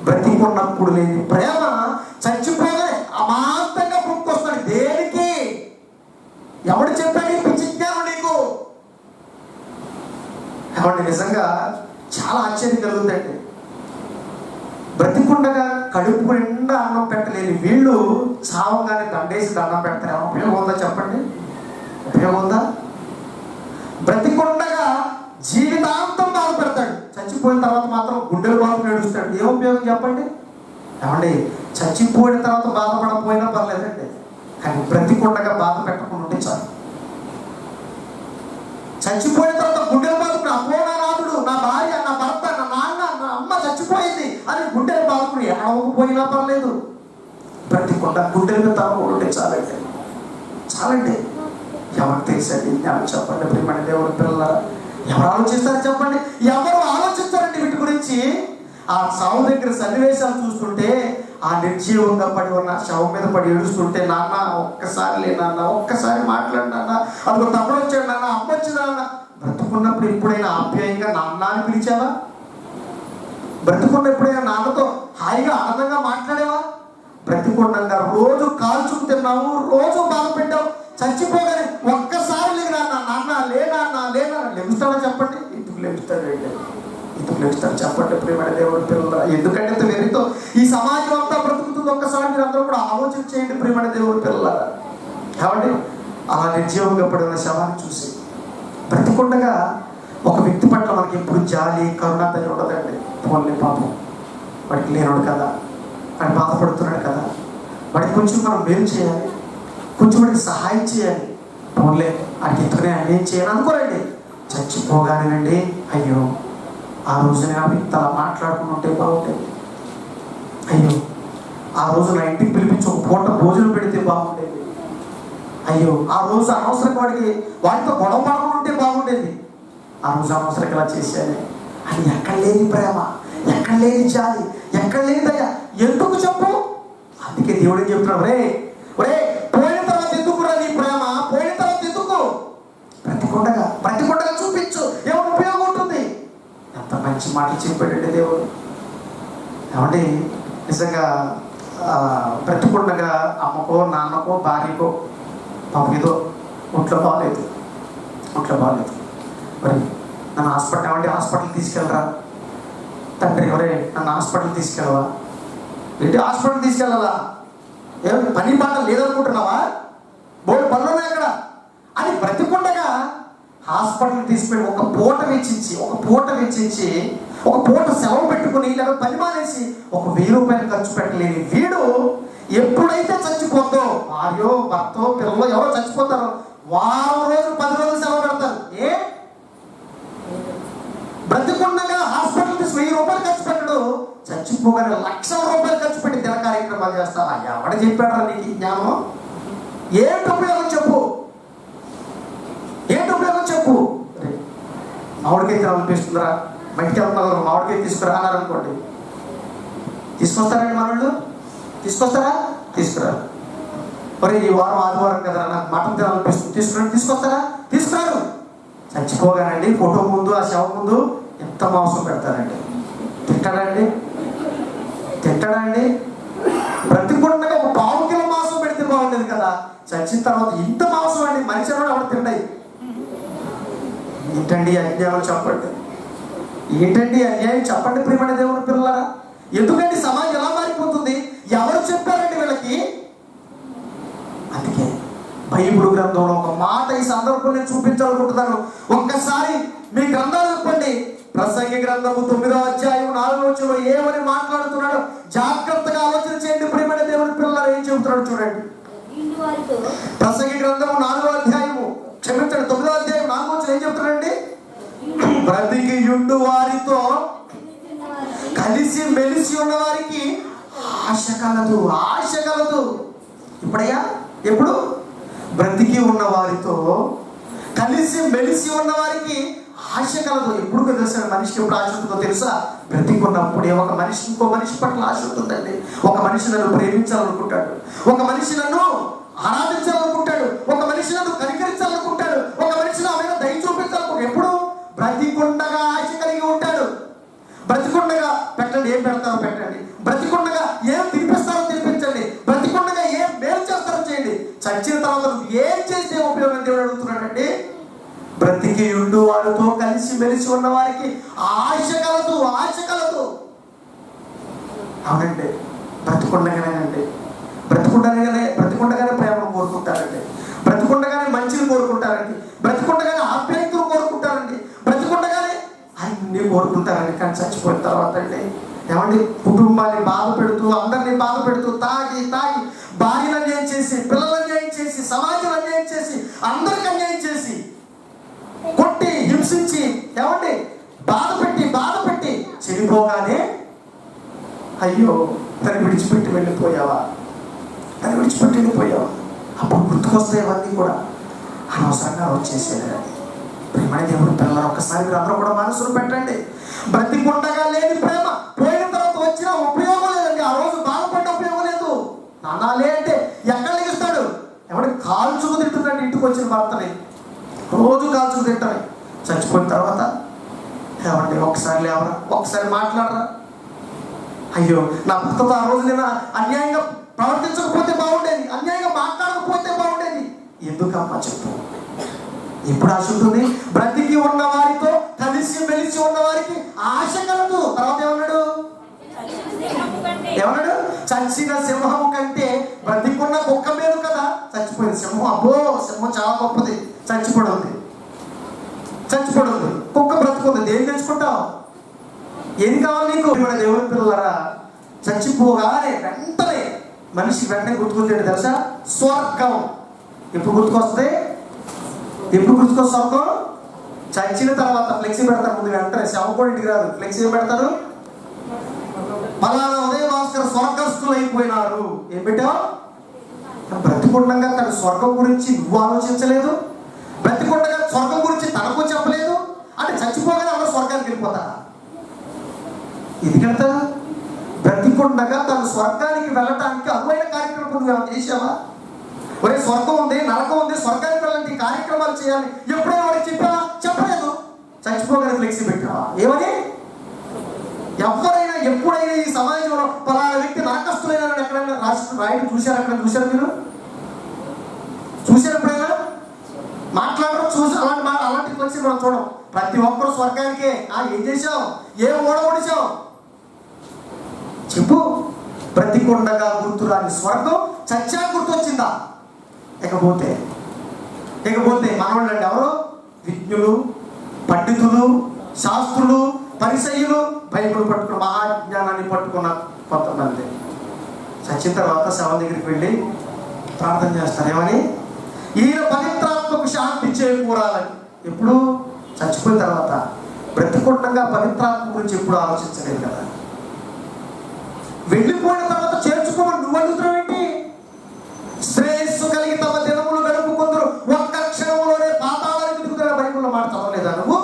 బ్రతికున్నప్పుడు లేని ప్రేమ చచ్చిపోగానే అమాంతంగా పొంగొస్తాడు. దేనికి? ఎవడు చెప్పాడు ఈ పిచ్చి జ్ఞానం నీకు? కాబట్టి నిజంగా చాలా ఆశ్చర్యం కలుగుతుందండి. బ్రతికుండగా కడుపు నిండా అన్నం పెట్టలేని వీళ్ళు చావగానే దండేసి దండం పెడతారు. ఏమో ఉపయోగం ఉందా చెప్పండి? ఉపయోగం ఉందా? బ్రతికుండగా జీవితాంతం బాధ పెడతాడు, చచ్చిపోయిన తర్వాత మాత్రం గుండెలు బాధ ఏడుస్తాడు. ఏం ఉపయోగం చెప్పండి? ఏమండి, చచ్చిపోయిన తర్వాత బాధపడకపోయినా పర్లేదండి, కానీ బ్రతికుండగా బాధ పెట్టకుండా ఉంటే చాలు. చచ్చిపోయిన తర్వాత గుండెలు బాధకుని, అమ్మో నా నాదుడు, నా భార్య, నా భర్త, నా నాన్న, నా అమ్మ చచ్చిపోయింది అని గుండెలు బాధకుని ఏడవకపోయినా పర్లేదు, బ్రతికుండ గుండెల మీద ఉంటే చాలండి. ఎవరు తెలుసండి జ్ఞానం? చెప్పండి ప్రియమైన దేవుని పిల్లల. ఎవరు ఆలోచిస్తారు చెప్పండి? ఎవరు ఆలోచిస్తారండి వీటి గురించి? ఆ శవం దగ్గర సన్నివేశాలు చూస్తుంటే, ఆ నిర్జీవంగా పడి ఉన్న శవం మీద పడి ఏడుస్తుంటే, నాన్న ఒక్కసారి నాన్న, ఒక్కసారి మాట్లాడి నాన్న, అదిగో తమ్ముడు వచ్చాడు నాన్న, అమ్మ వచ్చింది నాన్న. బ్రతుకున్నప్పుడు ఎప్పుడైనా ఆప్యాయంగా నాన్న అని పిలిచావా? బ్రతుకున్న ఎప్పుడైనా నాన్నతో హాయిగా ఆనందంగా మాట్లాడేవా? బ్రతికుండగా రోజు కాల్చుకు తిన్నావు, రోజు బాధ పెట్టావు. చచ్చిపోగానే ఒక్కసారి లేదు నాన్న లేనా లెగుస్తాడా చెప్పండి? ఎందుకు లెగుస్తాడు చెప్పండి ప్రియమైన దేవుని పిల్లల? ఎందుకంటే ఇంత వెరితో ఈ సమాజం అంతా బ్రతుకుతుంది. ఒక్కసారి మీరు అందరూ కూడా ఆలోచన చేయండి ప్రియమైన దేవుని పిల్లల. కాబట్టి అలా నిర్జీవంగా పడిన శవాన్ని చూసి బ్రతికుండగా ఒక వ్యక్తి పట్ల మనకి ఎప్పుడు జాలి, కరుణ తల్లి ఉండదండి. పోన్లే పాపం, వాడికి లేనోడు కదా, వాడు బాధపడుతున్నాడు కదా, వాడికి కొంచెం మనం మేలు చేయాలి, కొంచెం వాడికి సహాయం చేయాలి. పోన్లే వాడికి ఎత్తుకునే అన్నేం చేయాలి అనుకోరండి. చచ్చిపోగానేనండి, అయ్యో ఆ రోజు నేను ఆ వ్యక్తి అలా మాట్లాడుకుని ఉంటే బాగుండేది, అయ్యో ఆ రోజు నా ఇంటికి పిలిపించి ఒక పూట భోజనం పెడితే బాగుండేది, అయ్యో ఆ రోజు అనవసరంగా వాడితో గొడవ పడకుండా ఉంటే బాగుండేది, ఆ రోజు అనవసరంగా ఇలా చేశాను అని ఎక్కడ లేని ప్రేమ, ఎక్కడ లేని జాలి, ఎక్కడ లేని దయ. ఎందుకు చెప్పు? అందుకే దేవుడు ఏం చెప్తున్నాడు? ఒరే పోయిన తర్వాత ఎందుకురా నీ ప్రేమ? పోయిన తర్వాత ఎందుకు? బ్రతికుండగా చూపించు, ఏమైనా ఉపయోగం ఉంటుంది. ఎంత మంచి మాటలు చెప్పాడండి దేవుడు. ఏమంటే నిజంగా బ్రతికుండగా అమ్మకో, నాన్నకో, భార్యకో పాపం ఏదో ఒంట్లో బాగలేదు, మరి నన్ను హాస్పిటల్ తీసుకెళ్ళరా తండ్రి, ఎవరే నన్ను హాస్పిటల్ తీసుకెళ్ళవా? ఏంటి హాస్పిటల్ తీసుకెళ్ళాలా? ఏమైనా పని పాట లేదనుకుంటున్నావా? బోర్డు పనులు ఉన్నాయి అక్కడ అని బ్రతికుండగా హాస్పిటల్ తీసుకెళ్ళి ఒక పూట వెచ్చించి ఒక పూట సెలవు పెట్టుకుని లేదా పని మానేసి ఒక 1000 రూపాయలు ఖర్చు పెట్టలేని వీడు ఎప్పుడైతే చచ్చిపోతో, భార్యో భర్తో పిల్లలు ఎవరో చచ్చిపోతారో వారం రోజులు 10 రోజులు సెలవు పెడతారు. బ్రతికుండగా హాస్పిటల్ తీసి 1000 రూపాయలు ఖర్చు పెట్టడు, చచ్చిపోగానే లక్షల రూపాయలు ఖర్చు పెట్టి దిన కార్యక్రమాలు చేస్తావా? ఎవడ చెప్పాడా నీకు జ్ఞానం? ఏంటి ఉపయోగం చెప్పు? మామిడికాయ తినాలనిపిస్తుందిరా, బయటికి వెళ్తున్నారు, మామిడికాయ తీసుకురా అన్నారనుకోండి, తీసుకొస్తారండి మనోళ్ళు? తీసుకురా. మరి ఈ వారం ఆదివారం కదా, నాకు మటన్ తినాలనిపిస్తుంది, తీసుకురారు. చచ్చిపోగానండి ఫోటో ముందు, ఆ శవం ముందు ఎంత మాంసం పెడతారండి. తింటాడండి? బ్రతికుండగా ఒక 1/4 కిలో మాంసం పెడితే బాగుండేది కదా. చచ్చిన తర్వాత ఇంత మాంసం అండి, మనిషి అన్నాడు ఎవరు తిన్నాయి. ఏంటండి అన్యాయం చెప్పండి, ఏంటండి అన్యాయం చెప్పండి ప్రియమైన దేవుని పిల్లలారా. ఎందుకంటే సమాజం ఎలా మారిపోతుంది, ఎవరు చెప్పారండి వీళ్ళకి. అందుకే బైబిల్ గ్రంథంలో ఒక మాట ఈ సందర్భం నేను చూపించాలనుకుంటున్నాను. ఒక్కసారి మీ గ్రంథాలు చెప్పండి. ప్రసంగి గ్రంథము 9వ అధ్యాయం 4వ వచనంలో ఏమని మాట్లాడుతున్నాడో జాగ్రత్తగా ఆలోచన చేయండి ప్రియమైన దేవుని పిల్లలు. ఏం చెబుతున్నాడు చూడండి. ప్రసంగి గ్రంథము 4వ అధ్యాయము, క్షమించండి 9వ అధ్యాయం 4వ వచనం ఏం చెప్తున్నాడండి. బ్రతికి యుండు వారితో కలిసి మెలిసి ఉన్న వారికి ఆశ కలదు, ఆశ కలదు. ఇప్పుడయ్యా, ఎప్పుడు బ్రతికి ఉన్న వారితో కలిసి మెలిసి ఉన్న వారికి ఆశ కలదు. ఎప్పుడు తెలుసా మనిషికి ఎప్పుడు ఆశ ఉంటుందో తెలుసా? బ్రతికున్నప్పుడే. ఒక మనిషి ఇంకో మనిషి పట్ల ఆశ ఉంటుందండి. ఒక మనిషి నన్ను ప్రేమించాలనుకుంటాడు, ఒక మనిషి నన్ను ఆరాధించాలనుకుంటాడు, ఒక మనిషి నన్ను కనికరించాలనుకుంటాడు, ఒక మనిషి నా మీద దయ చూపించాలనుకుంటాడు. ఎప్పుడు బ్రతికుండగా ఆశ కలిగి ఉంటాడు. బ్రతికుండగా పెట్టండి, ఏం పెడతారో పెట్టండి. బ్రతికుండగా ఏం తినిపిస్తారో తినిపించండి. బ్రతికుండగా ఏం మేలు చేస్తారో చేయండి. చచ్చిన తర్వాత నువ్వు ఏం చేస్తే ఉపయోగం దేవుడు అడుగుతున్నాడండి. బ్రతికి ఉండు వారితో కలిసి మెలిసి ఉన్న వారికి ఆశ కలదు, ఆశ కలదు. అవునండి, బ్రతికుండగానేనండి, బ్రతికుండగానే ప్రేమను కోరుకుంటారండి, బ్రతికుండగానే మంచిని కోరుకుంటారండి, బ్రతికుండగానే ఆప్యాయతను కోరుకుంటారండి, బ్రతికుండగానే అన్ని కోరుకుంటారండి. కానీ చచ్చిపోయిన తర్వాత అండి ఏమండి, కుటుంబాన్ని బాధ పెడుతూ, అందరినీ బాధ పెడుతూ, తాగి తాగి భార్యను అన్యాయం చేసి, పిల్లలను అన్యాయం చేసి, సమాజం అన్యాయం చేసి, అందరికి అన్యాయం చేసి, కొట్టి హింసించి, ఏమండి బాధ పెట్టి చనిపోగానే అయ్యో తను విడిచిపెట్టి వెళ్ళిపోయావా, అప్పుడు గుర్తుకొస్తాయి అవన్నీ కూడా. అనవసరంగా వచ్చేసేది. ప్రేమ దేవుడు పిల్లలు, ఒక్కసారి మీరు అందరూ కూడా మనసును పెట్టండి. బ్రతికుండగా లేని ప్రేమ పోయిన తర్వాత వచ్చిన ఉపయోగం లేదండి. ఆ రోజు బాధపడ్డ ఉపయోగం లేదు. నానాలే అంటే ఎక్కడ లెగిస్తాడు? ఎవడి కాల్చుకు తింటుందండి ఇంటికి వచ్చిన భర్తని, రోజు కాల్చుకు తింటాయి. చచ్చిపోయిన తర్వాత ఏమండి ఒకసారి లేవరా, ఒకసారి మాట్లాడరా. అయ్యో నా భర్తతో ఆ రోజు నేను అన్యాయంగా ప్రవర్తించకపోతే బాగుండేది, అన్యాయంగా మాట్లాడకపోతే బాగుండేది. ఎందుకమ్మా చెప్పు. ఎప్పుడు ఆశ ఉంటుంది? బ్రతికి ఉన్న వారితో కలిసి మెలిసి ఉన్న వారికి ఆశ కలదు. తర్వాత ఏమన్నాడు? చచ్చిన సింహము కంటే బ్రతికున్న కుక్క మేలు కదా. చచ్చిపోయింది సింహం, అబ్బో సింహం చాలా గొప్పది, చచ్చిపోయింది. కుక్క బ్రతుకుంది, దేని తెచ్చుకుంటావు? ఏది కావాలి నీకు? దేవుని పిల్లరా, చచ్చిపోగానే వెంటనే మనిషికి వెంటనే గుర్తుకొచ్చేది తెలుసా? స్వర్గం. ఎప్పుడు గుర్తుకొస్తుంది? స్వర్గం చచ్చిన తర్వాత ఫ్లెక్సీ పెడతారు. ముందు వెంటనే శవం కూడా ఇంటికి రాదు, ఫ్లెక్సీ ఏం పెడతారు? పలానా ఉదయ భాస్కర్ స్వర్గస్థులు అయిపోయినారు. ఏం పెట్టావు? బ్రతికుండగా తన స్వర్గం గురించి నువ్వు ఆలోచించలేదు, బ్రతికుండగా స్వర్గం గురించి తనకు చెప్పలేదు. అంటే చచ్చిపోగానే అందరూ స్వర్గానికి వెళ్ళిపోతారా? ఇది కదా, బ్రతికుండగా తన స్వర్గానికి వెళ్ళటానికి అనువైన కార్యక్రమం నువ్వు చేసావా? ఒరే స్వర్గం ఉంది, నరకం ఉంది, స్వర్గానికి వెళ్ళాలంటే ఈ కార్యక్రమాలు చేయాలి. ఎప్పుడైనా వాడికి చెప్పావా? చెప్పలేదు. చచ్చిపోగానే ఫ్లెక్సీ పెట్టావా? ఏమని? ఎవరైనా ఎప్పుడైనా ఈ సమాజంలో పలానా వ్యక్తి నరకస్తులైన ఎక్కడైనా రాయడం చూశారు? ఎక్కడ చూశారు మీరు? చూశారు ఎప్పుడైనా? మాట్లాడడం అలాంటి ఫ్లెక్సీ మనం చూడం. ప్రతి ఒక్కరు స్వర్గానికే. ఏం చేసావు? ఏం ఓడగొడిచావు? చెప్పు. బ్రతికుండగా గుర్తురాని స్వర్గం చచ్చా గుర్తొచ్చిందా? ఇకపోతే మనవాళ్ళు అండి ఎవరు? విజ్ఞులు, పండితులు, శాస్త్రులు, పరిసయ్యులు, బైబిల్ పట్టుకున్న మహాజ్ఞానాన్ని పట్టుకున్న కొంతమంది చచ్చిన తర్వాత శవం దగ్గరికి వెళ్ళి ప్రార్థన చేస్తారు. ఏమని? ఈయన పవిత్రాత్మకు శాంతి చేకూరాలని. ఎప్పుడు? చచ్చిపోయిన తర్వాత. బ్రతికుండగా పవిత్రాత్మ గురించి ఎప్పుడు ఆలోచించలేదు కదా. వెళ్ళిపోయిన తర్వాత చేర్చుకోమని నువ్వు అడుగుతున్నావు ఏంటి? శ్రేయస్సు కలిగి తమ దినములు గడుపుకుందరు ఒక్క క్షణంలోనే పాతాళానికి దిగుతున్న బైబిల్లో మాట చదవలేదా నువ్వు?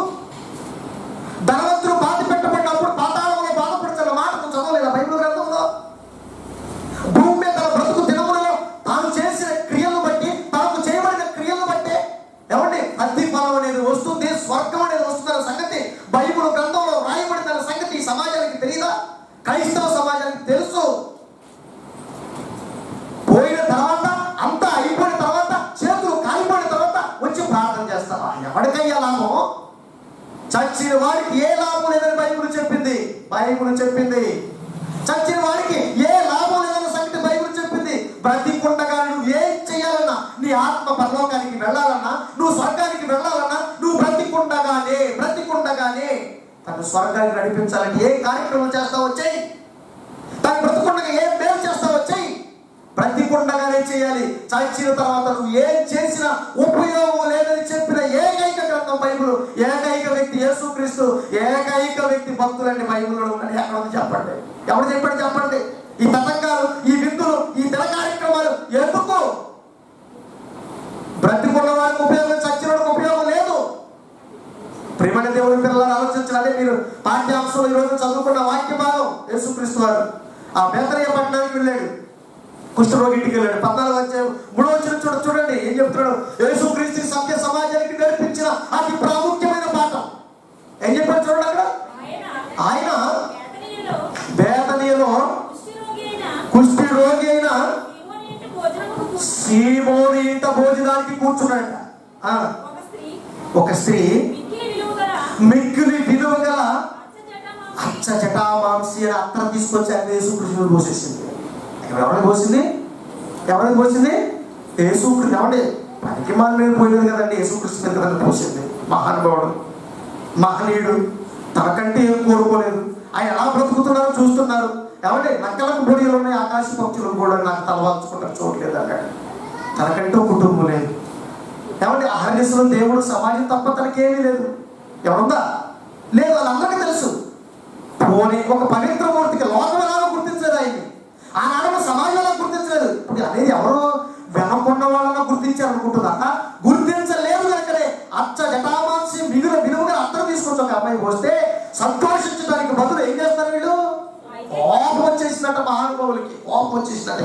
ధనవంతుడు బాధ పెట్టబడినప్పుడు పాతాళంలో బాధపడుతున్న మాట నువ్వు చదవలేదా బైబిల్ గ్రంథంలో? భూమి మీద తన బ్రతుకు దినములలో తాను చేసిన క్రియలను బట్టి, తాను చేయబడిన క్రియలను బట్టి ఏమండి అగ్ని ఫలం అనేది వస్తుంది, స్వర్గం అనేది వస్తుందన్న సంగతి బైబిల్ గ్రంథంలో రాయబడిన సంగతి ఈ సమాజానికి తెలియదా? క్రైస్తవ సమాజానికి తెలుసు. చచ్చిన వాడికి ఏ లాభం లేదని బైబిల్ చెప్పింది. చచ్చిన వాడికి ఏ లాభం లేదన్న సంగతి బైబిల్ చెప్పింది. బ్రతికుండగా నువ్వు ఏం చేయాలన్నా, నీ ఆత్మ పరలోకానికి వెళ్ళాలన్నా, నువ్వు స్వర్గానికి వెళ్ళాలన్నా, నువ్వు బ్రతికుండగానే తను స్వర్గానికి నడిపించాలని ఏ కార్యక్రమం చేస్తావు వచ్చాయి, తను బ్రతికుండగా ఏ మేలు చేస్తావు వచ్చాయి, బ్రతికుండగానే చేయాలి. చచ్చిన తర్వాత నువ్వు ఏం చేసినా ఉపయోగం లేదని చెప్పిన ఏకైక గ్రంథం బైబిల్. ఏకైక వ్యక్తి యేసుక్రీస్తు, ఏకైక వ్యక్తి భక్తులండి బైబిల్లో ఉన్నాడు. ఎక్కడ ఉంది చెప్పండి? ఎవరు చెప్పాడు చెప్పండి? ఈ తతంగాలు, ఈ విందులు, ఈ దిన కార్యక్రమాలు ఎందుకు? బ్రతికున్న వారికి ఉపయోగం, చచ్చిన వారికి ఉపయోగం లేదు. ప్రేమని దేవుని పిల్లలు ఆలోచించాలి. అదే మీరు పాఠ్యాంశంలో ఈరోజు చదువుకున్న వాక్య భాగం. యేసుక్రీస్తు వారు ఆ బేతనియ పట్టణానికి వెళ్ళాడు, కుష్ఠరోగి ఇంటికి వెళ్ళాడు. 14:3 చూడండి ఏం చెప్తున్నాడు. యేసుక్రీస్తు సత్య సమాజానికి నేర్పించిన అతి ప్రాముఖ్యమైన పాఠం ఏం చెప్పాడు చూడండి. అక్కడ ఆయన బేతనియలో కుష్ఠి రోగి అయిన సీమోను ఇంట భోజనానికి కూర్చున్నాడు. ఒక స్త్రీ మిక్కిలి విలువ గల అచ్చ జటామాంసి అని అత్తరు తీసుకొచ్చి ఆయన యేసుక్రీస్తుని పోసేసింది. ఎవరైనా పోసింది? యేసుక్రీస్తు. ఏమంటే పనికి మీద పోయింది కదండి, యేసుక్రీస్తు మీద కదండి పోసింది. మహానుభావుడు, మహనీయుడు, తనకంటే ఏం కోరుకోలేదు. ఆయన ఎలా బ్రతుకుతున్నారో చూస్తున్నారు. ఏమంటే నక్కలకు బొడియలు ఉన్నాయి, ఆకాశ పక్షులకు కూడా నాకు తలవాల్చుకుంటారు, చూడలేదు అన్నాడు. తనకంటూ కుటుంబం లేదు. ఏమంటే అహర్నిశలో దేవుడు సమాజం తప్ప తనకేమీ లేదు. ఎవరుందా? లేదు. వాళ్ళందరికీ తెలుసు. పోనీ ఒక పవిత్ర మూర్తికి లోకం ఎలాగో గుర్తించలేదు ఆయన్ని, ఆనాడు సమాజంలో గుర్తించలేదు. ఇప్పుడు అనేది ఎవరో వెనకున్న వాళ్ళలో గుర్తించారు అనుకుంటున్నాక గుర్తించలేదు. కనుకనే అచ్చ జటామాంసి మిగులు విలువగా అత్తరు తీసుకొచ్చి ఒక అమ్మాయి పోస్తే సంతోషించడానికి బదులు ఏం చేస్తారు వీళ్ళు? కోపం వచ్చేసినట్ట. మహానుభావులకి కోపం వచ్చేసినట్ట.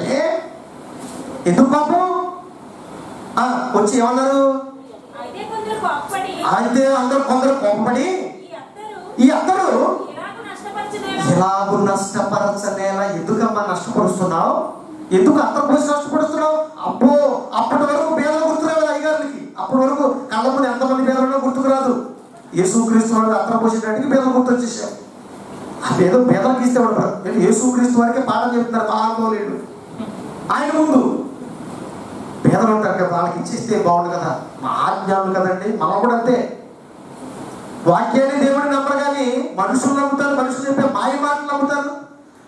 ఎందుకు కోపం వచ్చి ఏమన్నారు? అయితే అందరూ కొందరు కోపపడి ఈ అత్తరు ఎలాగూ నష్టపరచనేలా. ఎందుకమ్మా నష్టపరుస్తున్నావు? ఎందుకు అత్తరు పోసి నష్టపరుస్తున్నావు? అబ్బో అప్పటి వరకు పేదలు గుర్తురాదు అయ్యగారికి. అప్పటి వరకు కళ్ళ ముందు ఎంతమంది పేదలున్నా గుర్తుకు రాదు. యేసుక్రీస్తు వారికి అత్తరు పోసేటానికి పేదలు గుర్తు వచ్చేసారు. ఏదో పేదలకు ఇస్తే వాడు యేసుక్రీస్తు వారికి పాఠం చెప్తున్నారు. మహానుభావులు ఆయన ముందు పేదలు ఉంటారు కదా, వాళ్ళకి ఇచ్చేస్తే బాగుండు కదా. మహాజ్ఞానులు కదండి. మనం కూడా అంతే. వాక్యాన్ని దేవుడిని నమ్మరు కానీ మనుషులు నమ్ముతారు, మనుషులు చెప్పే మాయ మాటలు నమ్ముతారు.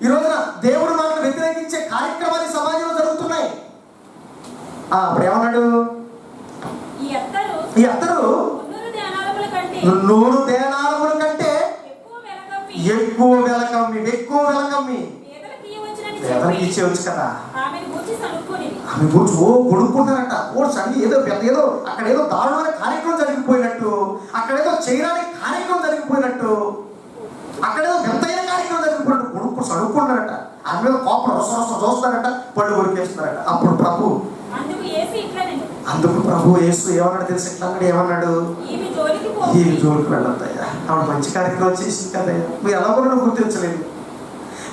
ఈ రోజున దేవుడి మాటలు వ్యతిరేకించే కార్యక్రమాలు సమాజంలో జరుగుతున్నాయి. అప్పుడు ఏమన్నాడు? ఈ అత్తరు 100 దేనారముల కంటే ఎక్కువ వెలకమ్మి పేదలకి ఇచ్చేవచ్చు కదా. ఆమె గురించి కొడుకుంటారట. ఏదో అక్కడ ఏదో దారుణమైన కార్యక్రమం జరిగిపోయినట్టు, అక్కడేదో చేయడానికి కార్యక్రమం జరిగిపోయినట్టు, అక్కడేదో వింతైన కార్యక్రమం జరిగిపోయినట్టు కొడుకు చదువుకుంటారట. ఆమె మీద కోపం రొస చూస్తారట, పళ్ళు కొరికేస్తారట. అప్పుడు అందుకు ప్రభు యేసు ఏమన్నాడు తెలుసు? ఇట్లా ఏమన్నాడు? ఈ జోలికి వెళ్ళొద్దయ్యా, ఆవిడ మంచి కార్యక్రమం చేసింది కదయ్యా. మీరు ఎలా కూడా గుర్తించలేదు,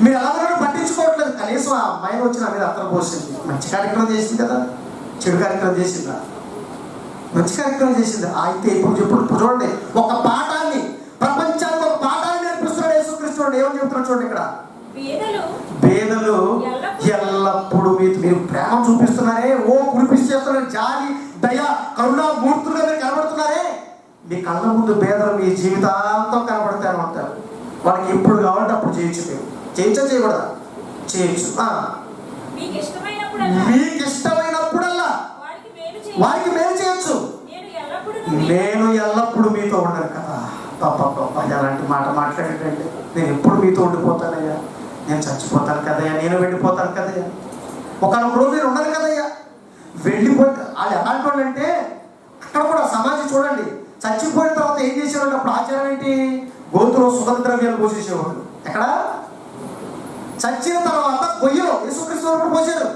మీరు ఎలా కూడా పట్టించుకోవట్లేదు. కనీసం ఆ అమ్మాయిని వచ్చి నా మీద అత్తరు పోసింది. మంచి కార్యక్రమం చేసింది కదా, చెడు కార్యక్రమం చేసిందా? మంచి కార్యక్రమం చేసింది. అయితే ఇప్పుడు చూడండి, ఒక పాఠాన్ని, ప్రపంచానికి ఒక పాఠాన్ని నేర్పిస్తున్నాడు యేసుక్రీస్తు. ఏమని చెప్తున్నాడు చూడండి ఇక్కడ. పేదలు ఎల్లప్పుడూ మీరు ప్రేమ చూపిస్తున్నారే, కురిపిస్తున్నారే, జాలి, దయ, కరుణ మూర్తులుగా మీరు కనబడుతున్నారే. మీ కళ్ళ ముందు పేదలు మీ జీవితాంతం కనబడతారు అంటారు. వాళ్ళకి ఎప్పుడు కావాలంటే అప్పుడు చేయొచ్చు. మీరు చేయకూడదా? చేయొచ్చు. మీకు ఇష్టమైనప్పుడల్లా వారికి మేలు చేయొచ్చు. నేను ఎల్లప్పుడూ మీతో ఉండను కదా. పాప అలాంటి మాట మాట్లాడేటండి. నేను ఎప్పుడు మీతో ఉండిపోతానయ్యా, నేను చచ్చిపోతాను కదయ్యా, నేను వెళ్ళిపోతాను కదయ్యా, ఒకనొక రోజు నేను ఉండను కదయ్యా, వెళ్ళిపోతే. అది ఎలాంటి వాళ్ళు అంటే అక్కడ కూడా సమాజం చూడండి, చచ్చిపోయిన తర్వాత ఏం చేసేవాళ్ళు? అప్పుడు ఆచారం ఏంటి? గోతులో సుగంధ ద్రవ్యాలు పోసేసేవాళ్ళు. ఎక్కడ? చచ్చిన తర్వాత గొయ్యలో యేసుక్రీస్తు పోసారు.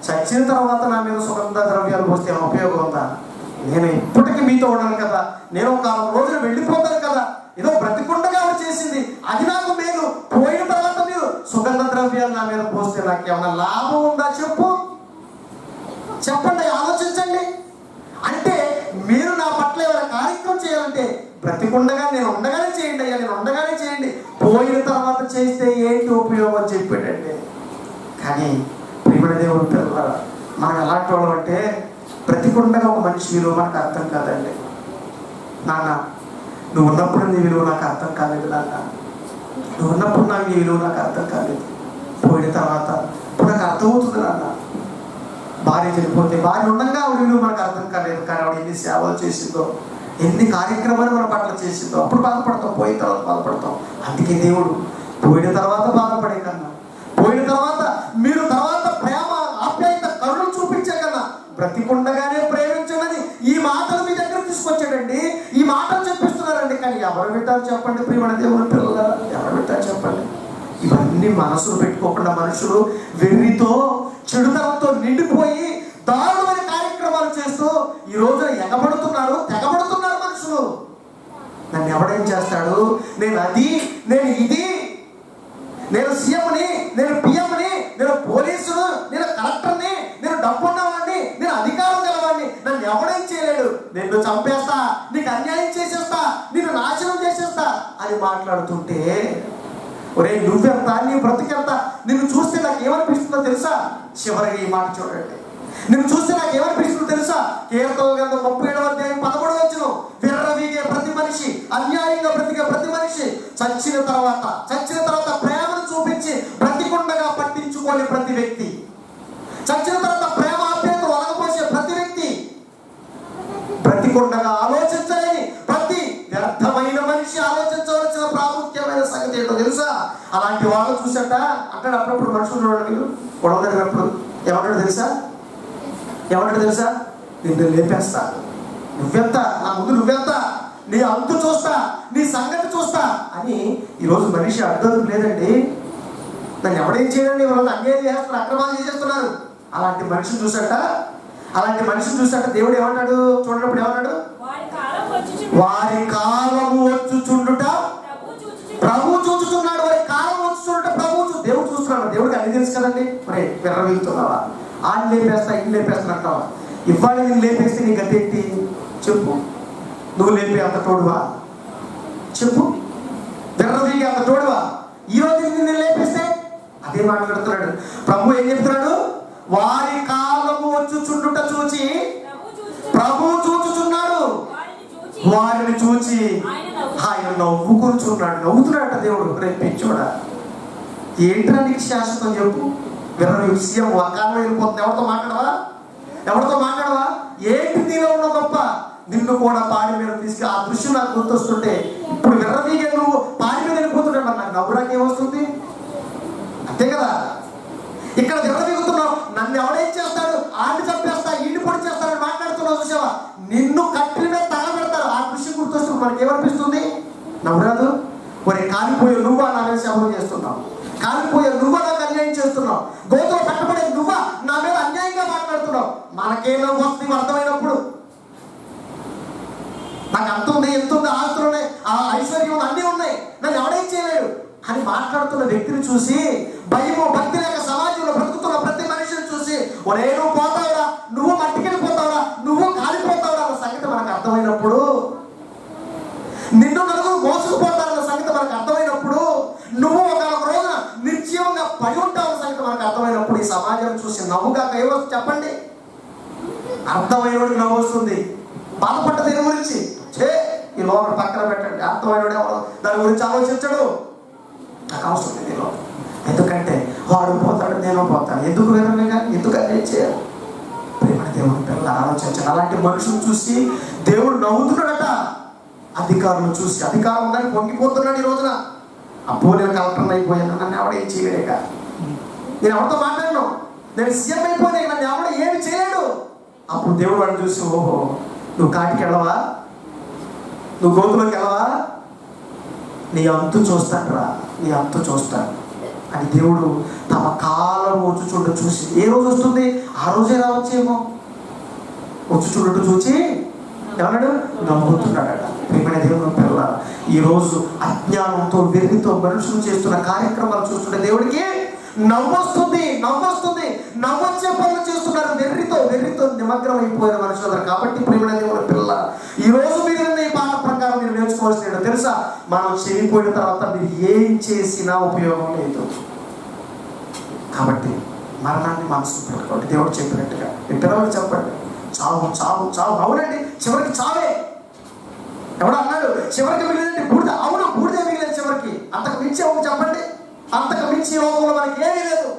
చచ్చిన తర్వాత నా మీద సుగంధ ద్రవ్యాలు పోస్తే ఉపయోగం ఉందా? నేను ఇప్పటికీ మీతో ఉండను కదా, నేను ఒక రోజులు వెళ్ళిపోతాను కదా. ఏదో బ్రతికుండగా చేసింది అది నాకు మేలు. పోయిన తర్వాత మీరు సుగంధ ద్రవ్యాలు నా మీద పోస్తే నాకు ఏమైనా లాభం ఉందా? చెప్పండి, ఆలోచించండి. అంటే మీరు నా పట్ల ఏమైనా కార్యక్రమం చేయాలంటే బ్రతికుండగా నేను ఉండగానే చేయండి అయ్యా, నేను ఉండగానే చేయండి, పోయిన తర్వాత చేస్తే ఏంటి ఉపయోగం అని చెప్పాడండి. కానీ ప్రియమైన దేవుని పిల్లలారా, మనం ఎలాంటి వాళ్ళం అంటే బ్రతికుండగా ఒక మనిషి విలువ మనకు అర్థం కాదండి. నాన్న నువ్వు ఉన్నప్పుడు నీ విలువ నాకు అర్థం కాలేదు, నాన్న నువ్వు ఉన్నప్పుడు నాకు నీ విలువ నాకు అర్థం కాలేదు, పోయిన తర్వాత ఇప్పుడు నాకు అర్థమవుతుంది నాన్న. భార్య చనిపోతే భార్య ఉండగా ఆవిడ విలువ మనకు అర్థం కాలేదు, కానీ ఆవిడ ఎన్ని సేవలు చేసిందో, ఎన్ని కార్యక్రమాలు మన పట్ల చేసిందో అప్పుడు బాధపడతాం, పోయిన తర్వాత బాధపడతాం. అందుకే దేవుడు పోయిన తర్వాత బాధపడే కన్నా, పోయిన తర్వాత మీరు తర్వాత ప్రేమ ఆప్యాయత కరుణ చూపించే కన్నా బ్రతికుండగానే ప్రేమించండి ఈ మాటలు మీ దగ్గర తీసుకొచ్చాడండి. ఈ మాటలు చెప్పిస్తున్నారండి. కానీ ఎవరు వింటారు చెప్పండి ప్రియమైన దేవుని పిల్లలు, ఎవరు వింటారు చెప్పండి? ఇవన్నీ మనసులో పెట్టుకోకుండా మనుషులు వెర్రితో చెడుతనంతో నిండిపోయి దారుణమైన కార్యక్రమాలు చేస్తూ ఈ రోజున ఎగబడుతున్నారు, తెగబడుతున్నారు మనుషులు. నన్ను ఎవడేం చేస్తాడు, నేను అది, నేను ఇది, నేను సీఎంని, నేను పిఎంని, నేను పోలీసును, నేను కలెక్టర్ని, నేను డబ్బున్నవాడిని, నేను అధికారం గలవాడిని, నన్ను ఎవడేం చేయలేడు, నిన్ను చంపేస్తా, నీకు అన్యాయం చేసేస్తా, నిన్ను నాశనం చేసేస్తా అని మాట్లాడుతుంటే, ఒరే నువ్వెంత, నీ బ్రతికెంత, నిన్ను చూస్తే నాకు ఏమనిపిస్తుందో తెలుసా? చివరికి ఈ మాట చూడండి, నిన్ను చూస్తే నాకు ఏమనిపిస్తుందో తెలుసా? కీర్తనల గ్రంథం 37:13 విర్రవీగే ప్రతి మనిషి, అన్యాయంగా బ్రతికే ప్రతి మనిషి చచ్చిన తర్వాత ప్రేమను చూపించి బ్రతికుండగా పట్టించుకోని ప్రతి వ్యక్తి, చచ్చిన తర్వాత ప్రేమ ఆప్యాయత వలగపోసే ప్రతి వ్యక్తి, బ్రతికుండగా ఆలోచించలేని ప్రతి వ్యర్థమైన మనిషి ఆలోచించవలసిన ప్రాముఖ్యమైన సంగతి ఏంటో తెలుసా? అలాంటి వాళ్ళు చూసట అంటాడు అప్పుడప్పుడు మనుషులు గొడవ జరిగినప్పుడు ఏమంటాడు తెలుసా? నిన్ను లేపేస్తా, నువ్వెంత, నా ముందు నువ్వెంత, నీ అంతు చూస్తా, నీ సంగతి చూస్తా అని. ఈరోజు మనిషి అర్థం లేదండి. నన్ను ఎవడేం చేయాలని వాళ్ళు అన్యాయం చేస్తున్నారు, అక్రమాలు చేసేస్తున్నారు. అలాంటి మనిషిని చూసాట దేవుడు ఏమన్నాడు చూడప్పుడు, ఏమన్నాడు? వారి కాలము వచ్చుచుండుట ప్రభు చూచుచున్నాడు. వారి కాలం వచ్చుచుండుట ప్రభు దేవుడు చూస్తున్నాడు. దేవుడికి అన్ని తెలుసు కదండి. మరి విర్రవీగుతున్నావా, ఆడిని లేపేస్తా, ఇన్ని లేపేస్తున్నట్టావా? ఇవాళ నేను లేపేస్తే నీ గతి ఏంటి చెప్పు? నువ్వు లేపే అంత తోడువా చెప్పు? విర్రవీగే అంత తోడువా? ఈరోజు నిన్ను లేపేస్తే అదే మాట్లాడుతున్నాడు ప్రభు. ఏం చెప్తున్నాడు? వారి కాలము వచ్చుచుండుట చూచి ప్రభు చూచుచున్నాడు, వారిని చూచి ఆయన నవ్వుతున్నాడట దేవుడు. రేపించోడా ఏంట్రా నీకు శాశ్వతం చెప్పు? విర్రవీగు సీఎం కాలం వెళ్ళిపోతుంది. ఎవరితో మాట్లాడవా? ఏంటి నీలో ఉన్న గొప్ప? నిన్ను కూడా పాడి మీద తీసుకుని ఆ దృశ్యం నాకు గుర్తొస్తుంటే ఇప్పుడు విర్రవీగే నువ్వు పాడి మీద వెళ్ళిపోతున్నాడు, నాకు నవ్వురాకేమొస్తుంది? అంతే కదా. ఇక్కడ విర్రవీగుతున్నావు, నన్ను ఎవడేం చేస్తాడు, ఆడిని చంపేస్తా, ఈడిని పొడి చేస్తాడని మాట్లాడుతున్నావు చూసావా? నిన్ను కట్టిన మీద తగలబెడతారు. ఆ దృశ్యం గుర్తొస్తుంది మనకి ఏమనిపిస్తుంది? నవ్వురాదు. మరి కాలిపోయే నువ్వా నా మీద శపథం చేస్తున్నావు, కాలిపోయే నువ్వా నాకు అన్యాయం చేస్తున్నావు, గోతులో పెట్టబడే నువ్వా నా మీద అన్యాయంగా మాట్లాడుతున్నావు. మనకేమో వస్తుంది అర్థమైనప్పుడు, నాకు అంత ఉంది, ఎంత ఉంది, ఆస్తులు ఉన్నాయి, ఆ ఐశ్వర్యం అన్నీ ఉన్నాయి, నన్ను ఎవడేం చేయలేడు అని మాట్లాడుతున్న వ్యక్తిని చూసి, భయము భక్తి లేక సమాజంలో బ్రతుకుతున్న ప్రతి మనిషిని చూసి, ఒరే నువ్వు పోతావురా, నువ్వు మట్టికెళ్ళిపోతావురా, నువ్వు కాలిపోతావురా అన్న సంగతి మనకు అర్థమైనప్పుడు, నిన్ను నలుగురు మోసుకుపోతారన్న సంగతి మనకు అర్థమైనప్పుడు, నువ్వు ఒక రోజున నిర్జీవంగా పడి ఉంటావన్న సంగతి మనకు అర్థమైనప్పుడు, ఈ సమాజం చూసి నవ్వుగా కైవస్తుంది చెప్పండి? అర్థమైనడికి నవ్వు వస్తుంది. బాధపడ్డ దేని గురించి ఈ లోపల పక్కన పెట్టండి. అర్థమైనడు ఎవరు దాని గురించి ఆలోచించడు. నాకు అవసరం నేను, ఎందుకంటే వాడు పోతాడు, నేను పోతాను, ఎందుకు వినగా, ఎందుకు అన్నీ చేయాలి? ప్రేమ దేవుని పిల్లలు ఆలోచించాలి. అలాంటి మనుషులు చూసి దేవుడు నవ్వుతున్నాడట. అధికారులు చూసి, అధికారం ఉందని పొంగిపోతున్నాడు ఈ రోజున. అబ్బో నేను కలెక్టర్ అయిపోయాను, నన్ను ఎవడేం చేయలేక, నేను ఎవరితో మాట్లాడను, నేను సీఎం అయిపోయాను, నన్ను ఎవడ ఏమి చేయలేడు. అప్పుడు దేవుడు వాడిని చూసి, ఓహో నువ్వు కాటికి వెళ్ళవా, నువ్వు గోతులోకి వెళ్ళవా, నీ అంతు చూస్తాను రా, నీ అంతు చూస్తాను అని దేవుడు తమ కాలం వచ్చుచుండ చూసి, ఏ రోజు వస్తుంది ఆ రోజే రావచ్చేమో, వచ్చుచుండటం చూసి ఏమన్నాడు? నవ్వుతున్నాడట. ప్రియమైన దేవుని పిల్ల, ఈరోజు అజ్ఞానంతో వెర్రితో మనుషులు చేస్తున్న కార్యక్రమాలు చూస్తుంటే దేవుడికి నవ్వొస్తుంది. నవ్వొచ్చే పనులు చేస్తున్నారు వెర్రితో నిమగ్నం అయిపోయిన మనుషులు. కాబట్టి ప్రియమైన దేవుని పిల్ల, ఈ రోజు మీరు ఈ పాట ప్రకారం మీరు నేర్చుకోవాల్సిన తెలుసా? మనం చనిపోయిన తర్వాత మీరు ఏం చేసినా ఉపయోగం లేదు. కాబట్టి మరణాన్ని మనసు పెట్టుకోండి. దేవుడు చెప్పినట్టుగా మీ పిల్లలకు చెప్పండి, చావు చావు చావు. అవునండి, చివరికి చావే. ఎవడో అన్నాడు చివరికి మిగిలినండి బూడిద. అవును, బూడిదే మిగిలేదు చివరికి. అంతకు మించి ఎవరు చెప్పండి? అంతకు మించి లోకంలో మనకి ఏమీ లేదు.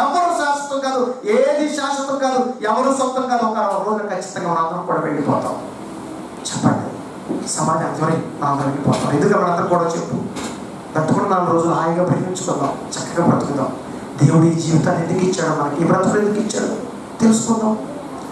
ఎవరు శాశ్వతం కాదు, ఏది శాశ్వతం కాదు, ఎవరు సొంతం కాదు. ఒక రోజు ఖచ్చితంగా మనందరం కూడా వెళ్ళిపోతాం. చెప్పండి, సమాజానికి మనం వెళ్ళిపోతాం. ఎందుకంటే మనందరం కూడా చెప్పు, బ్రతుకుని 4 రోజులు హాయిగా ప్రేమించుకుందాం, చక్కగా బ్రతుకుదాం. దేవుడు ఈ జీవితాన్ని ఎందుకు ఇచ్చాడు, మనకి ఈ బ్రతుకులు ఎందుకు ఇచ్చాడు తెలుసుకుందాం.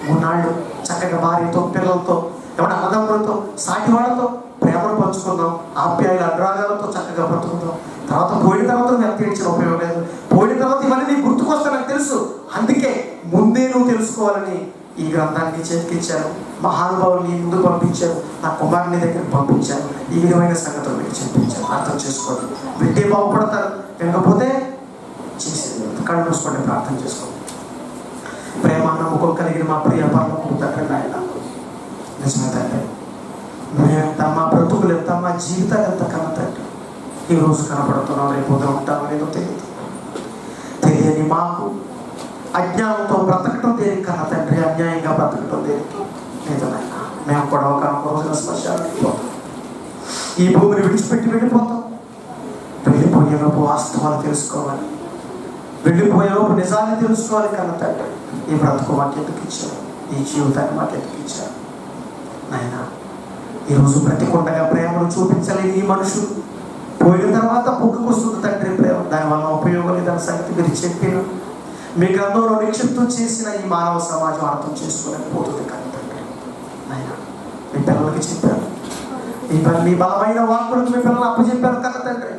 3 నాళ్ళు చక్కగా భార్యతో, పిల్లలతో, ఏమన్నా అన్నదమ్ములతో, సాటి వాళ్ళతో ప్రేమను పంచుకుందాం. ఆప్యాయుల అనురాగాలతో చక్కగా బ్రతుకుందాం. తర్వాత పోయిన తర్వాత నువ్వు ఎంత ఇచ్చిన ఉపయోగం లేదు. పోయిన తర్వాత ఇవన్నీ నీకు గుర్తుకొస్తా నాకు తెలుసు. అందుకే ముందే నువ్వు తెలుసుకోవాలని ఈ గ్రంథాన్ని చేతికిచ్చాను. మహానుభావులు నీ ముందు పంపించారు, నా కుమారుని దగ్గరికి పంపించాను. ఈ విధమైన సంగతులు మీకు చెప్పించాను. అర్థం చేసుకోండి. వింటే బాగుపడతారు, వినకపోతే చేసేది. కళ్ళు మూసుకోండి, ప్రార్థన చేసుకోండి. ప్రేమ నమ్మకం కలిగిన మా ప్రియ పరలోకపు తండ్రి, నాయన నిజమే తండ్రి, మేమెంత, మా బ్రతుకులు ఎంత, మా జీవితాలు ఎంత కన్నా తండ్రి. ఈ రోజు కనపడుతున్నాం, రేపు ఉంటామో లేదో తెలియని మాకు అజ్ఞానంతో బ్రతకటం దేనికి కన్నా తండ్రి, అన్యాయంగా బ్రతకటం దేనికి లేదు నాయన. మేము కూడా ఒక రోజున శ్మశానం వెళ్ళిపోతాం, ఈ భూమిని విడిచిపెట్టి వెళ్ళిపోతాం. వెళ్ళిపోయేలోపు వాస్తవాలు తెలుసుకోవాలి, వెళ్ళిపోయేలోపు నిజాన్ని తెలుసుకోవాలి కన్నా తండ్రి. ఈ బ్రతుకు మాకు ఎందుకు ఇచ్చారు, ఈ జీవితాన్ని మాకు ఎందుకు ఇచ్చారు నాయన. ఈరోజు బ్రతికుండగా ప్రేమను చూపించలేని ఈ మనుషులు పోయిన తర్వాత పుట్టుకొస్తుంది తండ్రి ప్రేమ. దానివల్ల ఉపయోగం లేదన్న సంగతి మీరు చెప్పిన మీ గ్రంథంలో నిక్షిప్తం చేసిన ఈ మానవ సమాజం అర్థం చేసుకోలేకపోతుంది కానీ తండ్రి నాయన. మీ పిల్లలకి చెప్పారు, మీ బలమైన వాక్కులకు మీ పిల్లలు అప్పచెప్పారు కన్నా తండ్రి.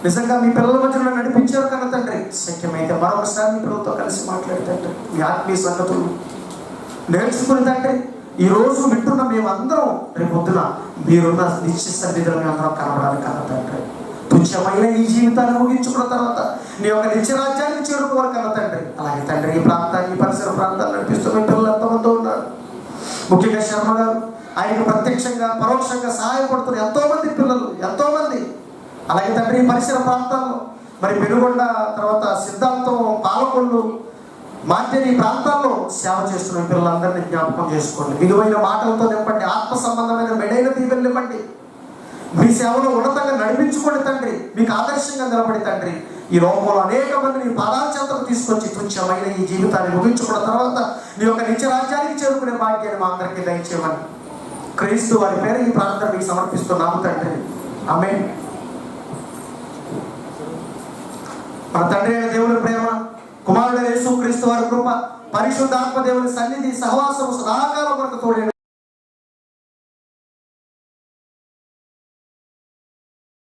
నిజంగా మీ పిల్లల మధ్యలో నడిపించారు కన్నా తండ్రి. శక్యమైతే మరొకసారి మీ పిల్లలతో కలిసి మాట్లాడతండ్రి, మీ ఆత్మీయ సంగతులు నేర్చుకుని తండ్రి. ఈ రోజు వింటున్న మేమందరం రేపు పొద్దున మీరున్న నిశ్చిత సన్నిధిలో అందరం కనబడాలి కన్నా తండ్రి. తుచ్చమైన ఈ జీవితాన్ని ముగించుకున్న తర్వాత నీ యొక్క నిత్యరాజ్యాన్ని చేరుకోవాలి కన్నా తండ్రి. అలాగే తండ్రి ఈ ప్రాంతాన్ని, ఈ పరిసర ప్రాంతాన్ని నడిపిస్తున్న పిల్లలు ఎంతమంది ఉన్నారు, ముఖ్యంగా శర్మ గారు ఆయనకు ప్రత్యక్షంగా పరోక్షంగా సహాయపడుతున్న ఎంతోమంది పిల్లలు, ఎంతోమంది. అలాగే తండ్రి ఈ పరిసర ప్రాంతాల్లో మరి పెనుగొండ, తర్వాత సిద్ధాంతం, పాలకొల్లు, మార్టేని ప్రాంతాల్లో సేవ చేస్తున్న పిల్లలందరినీ జ్ఞాపకం చేసుకోండి. విలువైన మాటలతో నింపండి, ఆత్మ సంబంధమైన మెడైన దీవెనలు ఇవ్వండి. మీ సేవలో ఉన్నతంగా నడిపించుకోండి తండ్రి. మీకు ఆదర్శంగా నిలబడి తండ్రి ఈ లోకంలో అనేక మందిని పాదాల చెంతకు తీసుకొచ్చి తుచ్చమైన ఈ జీవితాన్ని ముగించుకున్న తర్వాత నీ యొక్క నిత్యరాజ్యానికి చేరుకునే భాగ్యాన్ని మా అందరికీ దయచేయమని క్రీస్తు వారి పేరు ఈ ప్రార్థన మీకు సమర్పిస్తున్నాము తండ్రి. ఆమేన్. మన తండ్రి అయిన దేవుని ప్రేమ, కుమారుడు యేసు క్రీస్తు వారి కృప, పరిశుద్ధాత్మ దేవుని సన్నిధి, సహవాసము సదాకాలం మనకు తోడైన